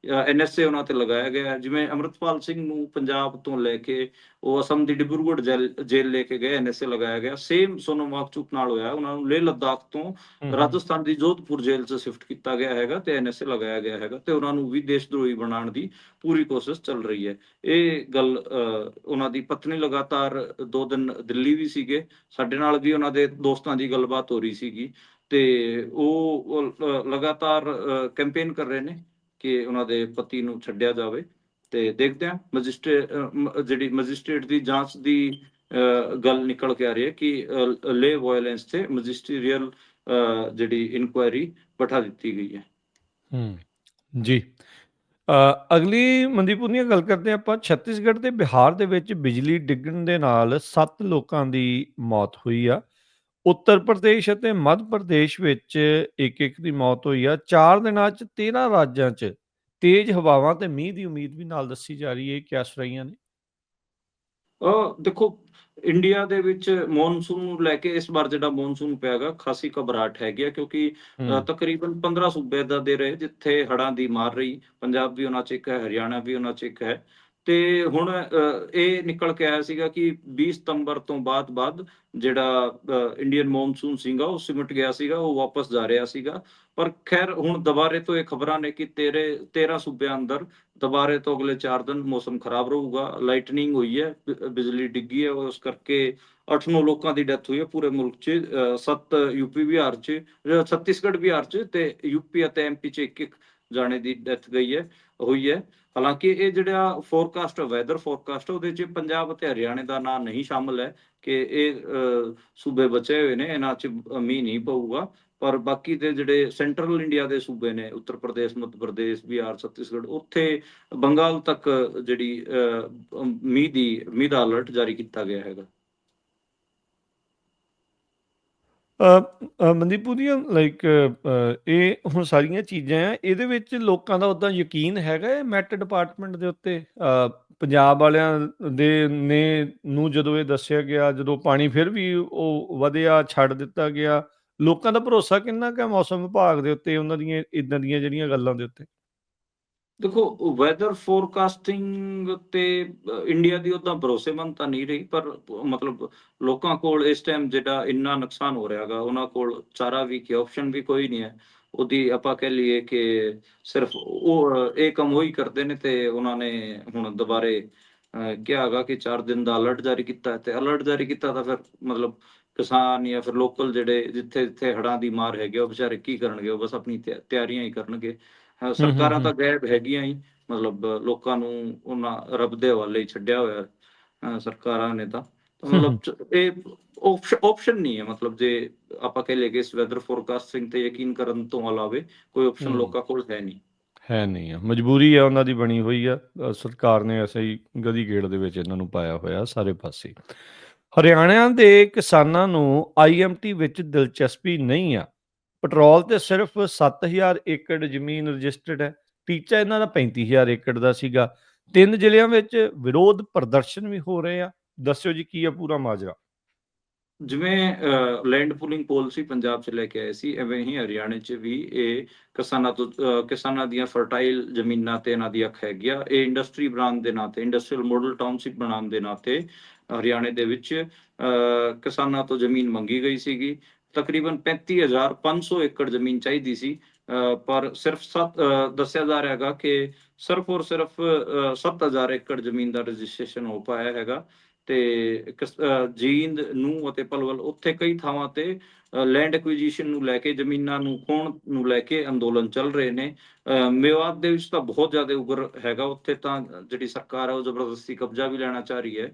NSA ਉਹਨਾਂ ਤੇ ਲਗਾਇਆ ਗਿਆ ਹੈ। ਜਿਵੇਂ ਅੰਮ੍ਰਿਤਪਾਲ ਸਿੰਘ ਨੂੰ ਪੰਜਾਬ ਤੋਂ ਲੈ ਕੇ ਉਹ ਅਸਮ ਦੀ ਡਿਬਰੂਗੜ੍ਹ ਜੇਲ੍ਹ ਲੈ ਕੇ ਗਏ, NSA ਲਗਾਇਆ ਗਿਆ। ਸੇਮ ਸੋਨਮ ਵਾਂਗਚੁਕ ਨਾਲ ਹੋਇਆ। ਉਹਨਾਂ ਨੂੰ ਲੇਹ ਲੱਦਾਖ ਤੋਂ ਹੂੰ, ਹੂੰ। ਰਾਜਸਥਾਨ ਦੀ ਜੋਧਪੁਰ ਜੇਲ੍ਹ 'ਚ ਸ਼ਿਫਟ ਕੀਤਾ ਗਿਆ ਹੈਗਾ ਤੇ NSA ਲਗਾਇਆ ਗਿਆ ਹੈਗਾ ਤੇ ਉਹਨਾਂ ਨੂੰ ਵੀ ਦੇਸ਼ ਦਰੋਹੀ ਬਣਾਉਣ ਦੀ ਪੂਰੀ ਕੋਸ਼ਿਸ਼ ਚੱਲ ਰਹੀ ਹੈ। ਇਹ ਗੱਲ ਉਹਨਾਂ ਦੀ ਪਤਨੀ ਲਗਾਤਾਰ 2 ਦਿਨ ਦਿੱਲੀ ਵੀ ਸੀਗੇ। ਸਾਡੇ ਨਾਲ ਵੀ ਉਹਨਾਂ ਦੇ ਦੋਸਤਾਂ ਦੀ ਗੱਲਬਾਤ ਹੋ ਰਹੀ ਸੀਗੀ ਤੇ ਉਹ ਲਗਾਤਾਰ ਕੈਂਪੇਨ ਕਰ ਰਹੇ ਨੇ ਕਿ ਉਹਨਾਂ ਦੇ ਪਤੀ ਨੂੰ ਛੱਡਿਆ ਜਾਵੇ। ਤੇ ਦੇਖਦੇ ਹਾਂ ਜਿਹੜੀ ਮੈਜਿਸਟ੍ਰੇਟ ਦੀ ਜਾਂਚ ਦੀ ਗੱਲ ਨਿਕਲ ਕੇ ਆ ਰਹੀ ਹੈ ਕਿ ਲੇਹ ਵਾਇਲੈਂਸ ਤੇ ਮੈਜਿਸਟਰੀਅਲ ਜਿਹੜੀ ਇਨਕੁਆਇਰੀ ਬਿਠਾ ਦਿੱਤੀ ਗਈ ਹੈ। ਹੂੰ, ਜੀ। ਅਗਲੀ ਮਨਦੀਪ ਪੁਨੀਆ, ਗੱਲ ਕਰਦੇ ਹਾਂ ਆਪਾਂ ਛੱਤੀਸਗੜ੍ਹ ਤੇ ਬਿਹਾਰ ਦੇ ਵਿੱਚ ਬਿਜਲੀ ਡਿੱਗਣ ਦੇ ਨਾਲ 7 ਲੋਕਾਂ ਦੀ ਮੌਤ ਹੋਈ ਆ। ਉੱਤਰ ਪ੍ਰਦੇਸ਼ ਅਤੇ ਮੱਧ ਪ੍ਰਦੇਸ਼ ਵਿੱਚ ਇੱਕ ਦੀ ਮੌਤ ਹੋਈ ਆ। 4 ਦਿਨਾਂ 'ਚ 13 ਰਾਜਾਂ 'ਚ ਤੇਜ਼ ਹਵਾਵਾਂ ਤੇ ਮੀਂਹ ਦੀ ਉਮੀਦ ਵੀ ਨਾਲ ਦੱਸੀ ਜਾ ਰਹੀ ਹੈ। ਇਹ ਕਿਆ ਸੁਣਾਈਆਂ ਨੇ? ਦੇਖੋ, ਇੰਡੀਆ ਦੇ ਵਿੱਚ ਮੌਨਸੂਨ ਨੂੰ ਲੈ ਕੇ ਇਸ ਵਾਰ ਜਿਹੜਾ ਮੌਨਸੂਨ ਪਿਆ ਹੈਗਾ, ਖਾਸੀ ਘਬਰਾਹਟ ਹੈਗੀ ਆ ਕਿਉਂਕਿ ਹੂੰ, ਤਕਰੀਬਨ 15 ਸੂਬੇ ਏਦਾਂ ਦੇ ਰਹੇ ਜਿੱਥੇ ਹੜ੍ਹਾਂ ਦੀ ਮਾਰ ਰਹੀ। ਪੰਜਾਬ ਵੀ ਉਹਨਾਂ 'ਚ ਇੱਕ ਹੈ, ਹਰਿਆਣਾ ਵੀ ਉਹਨਾਂ 'ਚ ਇੱਕ ਹੈ। ਤੇ ਹੁਣ ਇਹ ਨਿਕਲ ਕੇ ਆਇਆ ਸੀਗਾ ਕਿ 20 ਸਤੰਬਰ ਤੋਂ ਬਾਅਦ ਜਿਹੜਾ ਇੰਡੀਅਨ ਮੌਨਸੂਨ ਸੀਗਾ ਉਹ ਸਿਮਟ ਗਿਆ ਸੀਗਾ, ਉਹ ਵਾਪਸ ਜਾ ਰਿਹਾ ਸੀਗਾ। ਪਰ ਖੈਰ ਹੁਣ ਦੁਬਾਰੇ ਤੋਂ ਇਹ ਖਬਰਾਂ ਨੇ ਕਿ 13 ਸੂਬਿਆਂ ਅੰਦਰ ਦੁਬਾਰੇ ਤੋਂ ਅਗਲੇ 4 ਦਿਨ ਮੌਸਮ ਖਰਾਬ ਰਹੂਗਾ। ਲਾਈਟਨਿੰਗ ਹੋਈ ਹੈ, ਬਿਜਲੀ ਡਿੱਗੀ ਹੈ, ਉਸ ਕਰਕੇ 8-9 ਲੋਕਾਂ ਦੀ ਡੈਥ ਹੋਈ ਹੈ ਪੂਰੇ ਮੁਲਕ 'ਚ। 7 ਯੂਪੀ ਬਿਹਾਰ 'ਚ, ਛੱਤੀਸਗੜ੍ਹ ਬਿਹਾਰ 'ਚ ਤੇ ਯੂਪੀ ਅਤੇ MP 'ਚ ਇੱਕ ਜਾਣੇ ਦੀ ਡੈਥ ਹੋਈ ਹੈ। ਹਾਲਾਂਕਿ ਇਹ ਜਿਹੜਾ ਫੋਰਕਾਸਟ ਵੈਦਰ ਫੋਰਕਾਸਟ ਉਹਦੇ 'ਚ ਪੰਜਾਬ ਅਤੇ ਹਰਿਆਣੇ ਦਾ ਨਾਂ ਨਹੀਂ ਸ਼ਾਮਲ ਹੈ ਕਿ ਇਹ ਸੂਬੇ ਬਚੇ ਹੋਏ ਨੇ, ਇਹਨਾਂ 'ਚ ਮੀਂਹ ਨਹੀਂ ਪਊਗਾ। ਪਰ ਬਾਕੀ ਦੇ ਜਿਹੜੇ ਸੈਂਟਰਲ ਇੰਡੀਆ ਦੇ ਸੂਬੇ ਨੇ, ਉੱਤਰ ਪ੍ਰਦੇਸ਼, ਮੱਧ ਪ੍ਰਦੇਸ਼, ਬਿਹਾਰ, ਛੱਤੀਸਗੜ੍ਹ, ਉੱਥੇ ਬੰਗਾਲ ਤੱਕ ਜਿਹੜੀ ਮੀਂਹ ਦਾ ਅਲਰਟ ਜਾਰੀ ਕੀਤਾ ਗਿਆ ਹੈਗਾ। ਮਨਦੀਪ ਪੁਨੀਆ, ਲਾਈਕ ਇਹ ਹੁਣ ਸਾਰੀਆਂ ਚੀਜ਼ਾਂ ਆ, ਇਹਦੇ ਵਿੱਚ ਲੋਕਾਂ ਦਾ ਉੱਦਾਂ ਯਕੀਨ ਹੈਗਾ ਹੈ ਮੈਟ ਡਿਪਾਰਟਮੈਂਟ ਦੇ ਉੱਤੇ? ਪੰਜਾਬ ਵਾਲਿਆਂ ਨੂੰ ਜਦੋਂ ਇਹ ਦੱਸਿਆ ਗਿਆ, ਜਦੋਂ ਪਾਣੀ ਫਿਰ ਵੀ ਉਹ ਵਧਿਆ, ਛੱਡ ਦਿੱਤਾ ਗਿਆ, ਲੋਕਾਂ ਦਾ ਭਰੋਸਾ ਕਿੰਨਾ ਕੁ ਹੈ ਮੌਸਮ ਵਿਭਾਗ ਦੇ ਉੱਤੇ, ਉਹਨਾਂ ਦੀਆਂ ਇਦਾਂ ਦੀਆਂ ਜਿਹੜੀਆਂ ਗੱਲਾਂ ਦੇ ਉੱਤੇ? ਦੇਖੋ, ਵੈਦਰ ਫੋਰਕਾਸਟਿੰਗ ਤੇ ਇੰਡੀਆ ਦੀ ਓਦਾਂ ਭਰੋਸੇਮੰਦ ਤਾਂ ਨਹੀਂ ਰਹੀ, ਪਰ ਮਤਲਬ ਲੋਕਾਂ ਕੋਲ ਇਸ ਟਾਈਮ ਜਿਹੜਾ ਇੰਨਾ ਨੁਕਸਾਨ ਹੋ ਰਿਹਾ ਹੈਗਾ, ਉਹਨਾਂ ਕੋਲ ਚਾਰਾ ਵੀ ਕੀ ਆਪਸ਼ਨ ਵੀ ਕੋਈ ਨਹੀਂ ਹੈ। ਉਹਦੀ ਆਪਾਂ ਕਹਿ ਲਈਏ ਕਿ ਸਿਰਫ ਇਹ ਕੰਮ ਉਹੀ ਕਰਦੇ ਨੇ ਤੇ ਉਹਨਾਂ ਨੇ ਹੁਣ ਦੁਬਾਰੇ ਕਿਹਾ ਹੈਗਾ ਕਿ 4 ਦਿਨ ਦਾ ਅਲਰਟ ਜਾਰੀ ਕੀਤਾ ਹੈ, ਤੇ ਅਲਰਟ ਜਾਰੀ ਕੀਤਾ ਤਾਂ ਫਿਰ ਮਤਲਬ ਕਿਸਾਨ ਜਾਂ ਫਿਰ ਲੋਕਲ ਜਿਹੜੇ ਜਿੱਥੇ ਹੜ੍ਹਾਂ ਦੀ ਮਾਰ ਹੈਗੀ ਆ, ਉਹ ਵਿਚਾਰੇ ਕੀ ਕਰਨਗੇ? ਉਹ ਬਸ ਆਪਣੀ ਤਿਆਰੀਆਂ ਹੀ ਕਰਨਗੇ। ਹੂੰ, ਹੂੰ, ਸਰਕਾਰਾਂ ਹੂੰ, ਤਾਂ ਗਾਇਬ ਹੈਗੀਆਂ ਹੀ, ਮਤਲਬ ਲੋਕਾਂ ਨੂੰ ਉਹਨਾਂ ਰੱਬ ਦੇ ਹਵਾਲੇ ਹੀ ਛੱਡਿਆ ਹੋਇਆ ਸਰਕਾਰਾਂ ਨੇ ਤਾਂ ਹੂੰ, ਹੂੰ, ਮਤਲਬ ਇਹ ਆਪਸ਼ਨ ਨਹੀਂ ਹੈ। ਮਤਲਬ ਜੇ ਆਪਾਂ ਕਹਿ ਲਈਏ ਕਿ ਇਸ ਵੈਦਰ ਫੋਰਕਾਸਟਿੰਗ ਤੇ ਯਕੀਨ ਕਰਨ ਤੋਂ ਇਲਾਵੇ ਕੋਈ ਆਪਸ਼ਨ ਹੂੰ। ਲੋਕਾਂ ਕੋਲ ਹੈ ਨਹੀਂ। ਹੈ ਨਹੀਂ ਆ, ਮਜਬੂਰੀ ਆ ਉਹਨਾਂ ਦੀ ਬਣੀ ਹੋਈ ਆ। ਸਰਕਾਰ ਨੇ ਐਸੇ ਹੀ ਗਧੀ ਗੇੜ ਦੇ ਵਿੱਚ ਇਹਨਾਂ ਨੂੰ ਪਾਇਆ ਹੋਇਆ ਸਾਰੇ ਪਾਸੇ। ਹਰਿਆਣਾ ਦੇ ਕਿਸਾਨਾਂ ਨੂੰ ਆਈਐਮਟੀ ਵਿੱਚ ਦਿਲਚਸਪੀ ਨਹੀਂ ਆ। ਪੈਟਰੋਲ ਤੇ ਸਿਰਫ 7,000 ਏਕੜ ਜ਼ਮੀਨ ਰਜਿਸਟਰਡ ਹੈ। ਟੀਚਾ ਇਹਨਾਂ ਦਾ 35,000 ਏਕੜ ਦਾ ਸੀਗਾ। 3 ਜ਼ਿਲ੍ਹਿਆਂ ਵਿੱਚ ਵਿਰੋਧ ਪ੍ਰਦਰਸ਼ਨ ਵੀ ਹੋ ਰਹੇ ਆ। ਦੱਸਿਓ ਜੀ ਕੀ ਆ ਪੂਰਾ ਮਾਜਰਾ? ਜਿਵੇਂ ਲੈਂਡ ਪੂਲਿੰਗ ਪਾਲਿਸੀ ਪੰਜਾਬ 'ਚ ਲੈ ਕੇ ਆਏ ਸੀ, ਐਵੇਂ ਹੀ ਹਰਿਆਣੇ 'ਚ ਵੀ ਇਹ ਕਿਸਾਨਾਂ ਦੀਆਂ ਫਰਟਾਈਲ ਜ਼ਮੀਨਾਂ ਤੇ ਇਹਨਾਂ ਦੀ ਅੱਖ ਹੈਗੀ ਆ। ਇਹ ਇੰਡਸਟਰੀ ਬਣਾਉਣ ਦੇ ਨਾਤੇ, ਇੰਡਸਟਰੀਅਲ ਮਾਡਲ ਟਾਊਨਸ਼ਿਪ ਬਣਾਉਣ ਦੇ ਨਾਤੇ ਹਰਿਆਣੇ ਦੇ ਵਿੱਚ ਕਿਸਾਨਾਂ ਤੋਂ ਜ਼ਮੀਨ ਮੰਗੀ ਗਈ ਸੀਗੀ। ਤਕਰੀਬਨ 35,500 ਏਕੜ ਜ਼ਮੀਨ ਚਾਹੀਦੀ ਸੀ, ਪਰ ਸਿਰਫ ਦੱਸਿਆ ਜਾ ਰਿਹਾ ਹੈਗਾ ਕਿ ਸਿਰਫ ਔਰ ਸਿਰਫ 7,000 ਏਕੜ ਜ਼ਮੀਨ ਦਾ ਰਜਿਸਟ੍ਰੇਸ਼ਨ ਹੋ ਪਾਇਆ ਹੈਗਾ। ਤੇ ਜੀਂਦ ਨੂੰ ਅਤੇ ਪਲਵਲ ਉੱਥੇ ਕਈ ਥਾਵਾਂ ਤੇ ਲੈਂਡ ਐਕੁਜੀਸ਼ਨ ਨੂੰ ਲੈ ਕੇ, ਜ਼ਮੀਨਾਂ ਨੂੰ ਖੋਹਣ ਨੂੰ ਲੈ ਕੇ ਅੰਦੋਲਨ ਚੱਲ ਰਹੇ ਨੇ। ਮੇਵਾਤ ਦੇ ਵਿੱਚ ਤਾਂ ਬਹੁਤ ਜ਼ਿਆਦਾ ਉਗਰ ਹੈਗਾ, ਉੱਥੇ ਤਾਂ ਜਿਹੜੀ ਸਰਕਾਰ ਹੈ ਉਹ ਜ਼ਬਰਦਸਤੀ ਕਬਜ਼ਾ ਵੀ ਲੈਣਾ ਚਾਹ ਰਹੀ ਹੈ।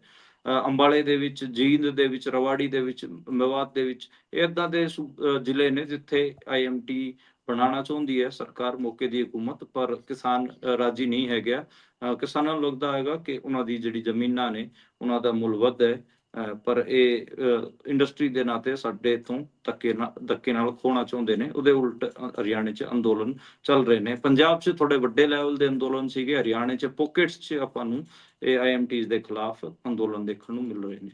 ਅੰਬਾਲੇ ਦੇ ਵਿੱਚ, ਜੀਂਦ ਦੇ ਵਿੱਚ, ਰਵਾੜੀ ਦੇ ਵਿੱਚ, ਮੇਵਾਤ ਦੇ ਵਿੱਚ ਏਦਾਂ ਦੇ ਜ਼ਿਲ੍ਹੇ ਨੇ ਜਿੱਥੇ ਆਈਐਮਟੀ ਬਣਾਉਣਾ ਚਾਹੁੰਦੀ ਹੈ ਸਰਕਾਰ, ਮੌਕੇ ਦੀ ਹਕੂਮਤ, ਪਰ ਕਿਸਾਨ ਰਾਜੀ ਨਹੀਂ ਹੈਗਾ। ਕਿਸਾਨਾਂ ਨੂੰ ਲੱਗਦਾ ਹੈਗਾ ਕਿ ਉਹਨਾਂ ਦੀ ਜਿਹੜੀ ਜ਼ਮੀਨਾਂ ਨੇ ਉਹਨਾਂ ਦਾ ਮੁੱਲ ਵੱਧ ਹੈ, ਪਰ ਇਹ ਇੰਡਸਟਰੀ ਦੇ ਨਾਤੇ ਸਾਡੇ ਇੱਥੋਂ ਧੱਕੇ ਨਾਲ ਖੋਹਣਾ ਚਾਹੁੰਦੇ ਨੇ। ਉਹਦੇ ਉਲਟ ਹਰਿਆਣੇ 'ਚ ਅੰਦੋਲਨ ਚੱਲ ਰਹੇ ਨੇ। ਪੰਜਾਬ 'ਚ ਥੋੜੇ ਵੱਡੇ ਲੈਵਲ ਦੇ ਅੰਦੋਲਨ ਸੀਗੇ, ਹਰਿਆਣੇ 'ਚ ਪੋਕੇਟਸ 'ਚ ਆਪਾਂ ਨੂੰ ਇਹ ਆਈਐਮਟੀਜ਼ ਦੇ ਖਿਲਾਫ ਅੰਦੋਲਨ ਦੇਖਣ ਨੂੰ ਮਿਲ ਰਹੇ ਨੇ।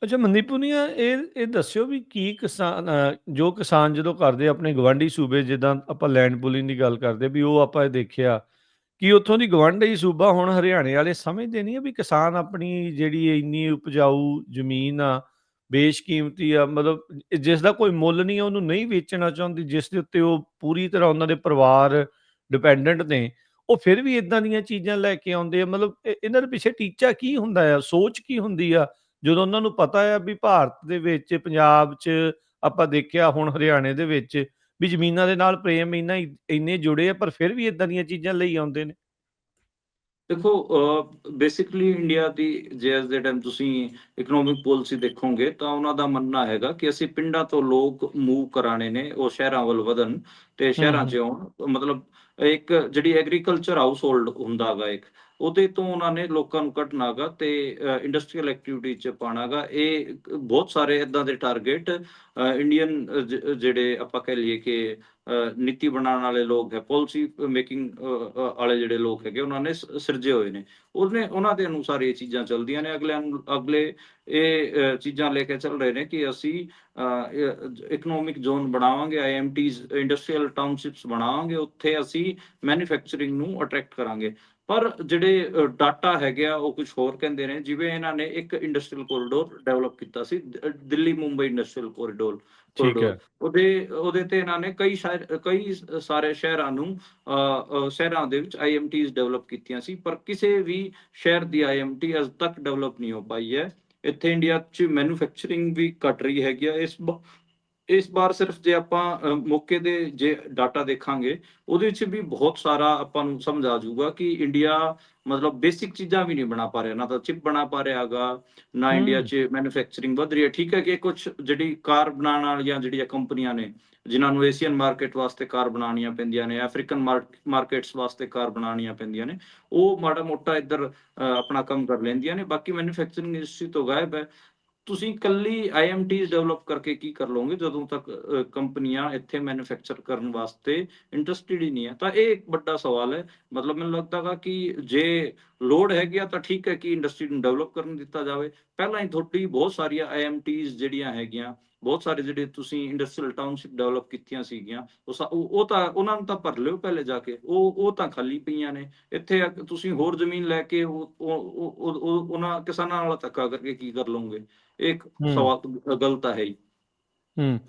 ਅੱਛਾ ਮਨੀਪੁਰੀਆ, ਇਹ ਦੱਸਿਓ ਵੀ ਕੀ ਕਿਸਾਨ ਜੋ ਕਿਸਾਨ ਜਦੋਂ ਕਰਦੇ ਆਪਣੇ ਗਵਾਂਢੀ ਸੂਬੇ, ਜਿੱਦਾਂ ਆਪਾਂ ਲੈਂਡ ਪੂਲਿੰਗ ਦੀ ਗੱਲ ਕਰਦੇ ਵੀ, ਉਹ ਆਪਾਂ ਇਹ ਦੇਖਿਆ ਕਿ ਉੱਥੋਂ ਦੀ ਗਵਾਂਢੀ ਸੂਬਾ ਹੁਣ ਹਰਿਆਣੇ ਵਾਲੇ ਸਮਝਦੇ ਨਹੀਂ ਆ ਵੀ ਕਿਸਾਨ ਆਪਣੀ ਜਿਹੜੀ ਇੰਨੀ ਉਪਜਾਊ ਜ਼ਮੀਨ ਆ, ਬੇਸ਼ਕੀਮਤੀ ਆ, ਮਤਲਬ ਜਿਸ ਦਾ ਕੋਈ ਮੁੱਲ ਨਹੀਂ ਆ, ਉਹਨੂੰ ਨਹੀਂ ਵੇਚਣਾ ਚਾਹੁੰਦੀ, ਜਿਸ ਦੇ ਉੱਤੇ ਉਹ ਪੂਰੀ ਤਰ੍ਹਾਂ ਉਹਨਾਂ ਦੇ ਪਰਿਵਾਰ ਡਿਪੈਂਡੈਂਟ ਨੇ, ਉਹ ਫਿਰ ਵੀ ਇਦਾਂ ਦੀਆਂ ਚੀਜ਼ਾਂ ਲੈ ਕੇ ਆਉਂਦੇ ਆ। ਮਤਲਬ ਇਹਨਾਂ ਦੇ ਪਿੱਛੇ ਟੀਚਾ ਕੀ ਹੁੰਦਾ ਆ, ਸੋਚ ਕੀ ਹੁੰਦੀ ਆ, ਜਦੋਂ ਉਹਨਾਂ ਨੂੰ ਪਤਾ ਆ ਵੀ ਭਾਰਤ ਦੇ ਵਿੱਚ, ਪੰਜਾਬ 'ਚ ਆਪਾਂ ਦੇਖਿਆ, ਹੁਣ ਹਰਿਆਣੇ ਦੇ ਵਿੱਚ ਵੀ ਜ਼ਮੀਨਾਂ ਦੇ ਨਾਲ ਪ੍ਰੇਮ ਇੰਨੇ ਜੁੜੇ ਆ, ਪਰ ਫਿਰ ਵੀ ਇਦਾਂ ਦੀਆਂ ਚੀਜ਼ਾਂ ਲਈ ਆਉਂਦੇ ਨੇ। ਦੇਖੋ, ਬੇਸਿਕਲੀ ਇੰਡੀਆ ਦੀ ਜੇ ਅੱਜ ਦੇ ਟਾਈਮ ਤੁਸੀਂ ਇਕਨੋਮਿਕ ਪਾਲਿਸੀ ਦੇਖੋਗੇ ਤਾਂ ਉਹਨਾਂ ਦਾ ਮੰਨਣਾ ਹੈਗਾ ਕਿ ਅਸੀਂ ਪਿੰਡਾਂ ਤੋਂ ਲੋਕ ਮੂਵ ਕਰਾਣੇ ਨੇ, ਉਹ ਸ਼ਹਿਰਾਂ ਵੱਲ ਵਧਣ ਤੇ ਹੂੰ, ਸ਼ਹਿਰਾਂ 'ਚ ਹੂੰ। ਆਉਣ। ਮਤਲਬ ਇੱਕ ਜਿਹੜੀ ਐਗਰੀਕਲਚਰ ਹਾਊਸਹੋਲਡ ਹੁੰਦਾ ਗਾ ਇੱਕ, ਉਹਦੇ ਤੋਂ ਉਹਨਾਂ ਨੇ ਲੋਕਾਂ ਨੂੰ ਕੱਢਣਾ ਗਾ ਤੇ ਇੰਡਸਟਰੀਅਲ ਐਕਟੀਵਿਟੀ 'ਚ ਪਾਉਣਾ ਗਾ। ਇਹ ਬਹੁਤ ਸਾਰੇ ਏਦਾਂ ਦੇ ਟਾਰਗੇਟ ਇੰਡੀਅਨ ਜਿਹੜੇ ਆਪਾਂ ਕਹਿ ਲਈਏ ਕਿ ਨੀਤੀ ਬਣਾਉਣ ਵਾਲੇ ਲੋਕ ਹੈ, ਪਾਲਿਸੀ ਮੇਕਿੰਗ ਵਾਲੇ ਜਿਹੜੇ ਲੋਕ ਹੈਗੇ, ਉਹਨਾਂ ਨੇ ਸਿਰਜੇ ਹੋਏ ਨੇ। ਉਹਨਾਂ ਦੇ ਅਨੁਸਾਰ ਇਹ ਚੀਜ਼ਾਂ ਚੱਲਦੀਆਂ ਨੇ। ਅਗਲੇ ਇਹ ਚੀਜ਼ਾਂ ਲੈ ਕੇ ਚੱਲ ਰਹੇ ਨੇ ਕਿ ਅਸੀਂ ਇਕਨੋਮਿਕ ਜ਼ੋਨ ਬਣਾਵਾਂਗੇ, ਆਈਐਮਟੀਜ਼, ਇੰਡਸਟਰੀਅਲ ਟਾਊਨਸ਼ਿਪਸ ਬਣਾਵਾਂਗੇ, ਉੱਥੇ ਅਸੀਂ ਮੈਨੂਫੈਕਚਰਿੰਗ ਨੂੰ ਅਟਰੈਕਟ ਕਰਾਂਗੇ। ਪਰ ਜਿਹੜੇ ਡਾਟਾ ਹੈਗੇ ਆ ਉਹ ਕੁਝ ਹੋਰ ਕਹਿੰਦੇ ਨੇ। ਜਿਵੇਂ ਇਹਨਾਂ ਨੇ ਇੱਕ ਇੰਡਸਟਰੀਅਲ ਕੋਰੀਡੋਰ ਡਿਵੈਲਪ ਕੀਤਾ ਸੀ, ਦਿੱਲੀ ਮੁੰਬਈ ਇੰਡਸਟਰੀਅਲ ਕੋਰੀਡੋਰ ਠੀਕ ਕੋਰੀਡੋਰ ਹੈ। ਉਹਦੇ ਤੇ ਇਹਨਾਂ ਨੇ ਕਈ ਸਾਰੇ ਸ਼ਹਿਰਾਂ ਨੂੰ ਸ਼ਹਿਰਾਂ ਦੇ ਵਿੱਚ ਆਈਐਮਟੀਜ਼ ਡਿਵੈਲਪ ਕੀਤੀਆਂ ਸੀ, ਪਰ ਕਿਸੇ ਵੀ ਸ਼ਹਿਰ ਦੀ ਆਈਐਮਟੀ ਅੱਜ ਤੱਕ ਡਿਵੈਲਪ ਨਹੀਂ ਹੋ ਪਾਈ ਹੈ। ਇੱਥੇ ਇੰਡੀਆ 'ਚ ਮੈਨੂਫੈਕਚਰਿੰਗ ਵੀ ਘਟ ਰਹੀ ਹੈਗੀ ਆ। ਇਸ ਵਾਰ ਸਿਰਫ ਜੇ ਆਪਾਂ ਮੌਕੇ ਦੇ ਜੇ ਡਾਟਾ ਦੇਖਾਂਗੇ, ਉਹਦੇ ਵਿੱਚ ਵੀ ਬਹੁਤ ਸਾਰਾ ਆਪਾਂ ਨੂੰ ਸਮਝ ਆ ਜਾਊਗਾ ਕਿ ਇੰਡੀਆ ਮਤਲਬ ਬੇਸਿਕ ਚੀਜ਼ਾਂ ਵੀ ਨਹੀਂ ਬਣਾ ਪਾ ਰਿਹਾ, ਨਾ ਤਾਂ ਚਿਪ ਬਣਾ ਪਾ ਰਿਹਾ ਹੈਗਾ, ਨਾ ਇੰਡੀਆ ਹੂੰ, 'ਚ ਮੈਨੂਫੈਕਚਰਿੰਗ ਵੱਧ ਰਹੀ ਹੈ। ਠੀਕ ਹੈ ਕਿ ਕੁਝ ਜਿਹੜੀ ਕਾਰ ਬਣਾਉਣ ਵਾਲੀਆਂ ਜਿਹੜੀਆਂ ਕੰਪਨੀਆਂ ਨੇ, ਜਿਨ੍ਹਾਂ ਨੂੰ ਏਸ਼ੀਅਨ ਮਾਰਕੀਟ ਵਾਸਤੇ ਕਾਰ ਬਣਾਉਣੀਆਂ ਪੈਂਦੀਆਂ ਨੇ, ਅਫਰੀਕਨ ਮਾਰਕੀਟਸ ਵਾਸਤੇ ਕਾਰ ਬਣਾਉਣੀਆਂ ਪੈਂਦੀਆਂ ਨੇ, ਉਹ ਮਾੜਾ ਮੋਟਾ ਇੱਧਰ ਆਪਣਾ ਕੰਮ ਕਰ ਲੈਂਦੀਆਂ ਨੇ। ਬਾਕੀ ਮੈਨੂਫੈਕਚਰਿੰਗ ਇੰਡਸਟਰੀ ਤੋਂ ਗਾਇਬ ਹੈ। ਤੁਸੀਂ ਇਕੱਲੀ ਆਈਐਮਟੀਜ਼ ਡਿਵੈਲਪ ਕਰਕੇ ਕੀ ਕਰ ਲਓਗੇ ਜਦੋਂ ਤੱਕ ਕੰਪਨੀਆਂ ਇੱਥੇ ਮੈਨੂਫੈਕਚਰ ਕਰਨ ਵਾਸਤੇ ਇੰਟਰਸਟਿਡ ਹੀ ਨਹੀਂ ਹੈ? ਤਾਂ ਇਹ ਇੱਕ ਵੱਡਾ ਸਵਾਲ ਹੈ। ਮਤਲਬ ਮੈਨੂੰ ਲੱਗਦਾ ਗਾ ਕਿ ਜੇ ਲੋੜ ਹੈਗੀ ਆ ਤਾਂ ਠੀਕ ਹੈ ਕਿ ਇੰਡਸਟਰੀ ਨੂੰ ਡਿਵੈਲਪ ਕਰਨ ਦਿੱਤਾ ਜਾਵੇ। ਪਹਿਲਾਂ ਹੀ ਤੁਹਾਡੀ ਬਹੁਤ ਸਾਰੀਆਂ ਆਈਐਮਟੀਜ਼ ਜਿਹੜੀਆਂ ਹੈਗੀਆਂ, ਬਹੁਤ ਸਾਰੇ ਜਿਹੜੇ ਤੁਸੀਂ ਇੰਡਸਟਰੀਅਲ ਟਾਊਨਸ਼ਿਪ ਡਿਵੈਲਪ ਕੀਤੀਆਂ ਸੀਗੀਆਂ, ਉਹ ਤਾਂ ਉਹਨਾਂ ਨੂੰ ਤਾਂ ਭਰ ਲਿਓ ਪਹਿਲੇ ਜਾ ਕੇ। ਉਹ ਤਾਂ ਖਾਲੀ ਪਈਆਂ ਨੇ। ਇੱਥੇ ਤੁਸੀਂ ਹੋਰ ਜ਼ਮੀਨ ਲੈ ਕੇ ਉਹਨਾਂ ਕਿਸਾਨਾਂ ਨਾਲ ਧੱਕਾ ਕਰਕੇ ਕੀ ਕਰ ਲਓਗੇ? ਇਹ ਇੱਕ ਹੂੰ, ਸਵਾਲ ਗਲਤ ਹੈ ਹੀ। ਹੂੰ।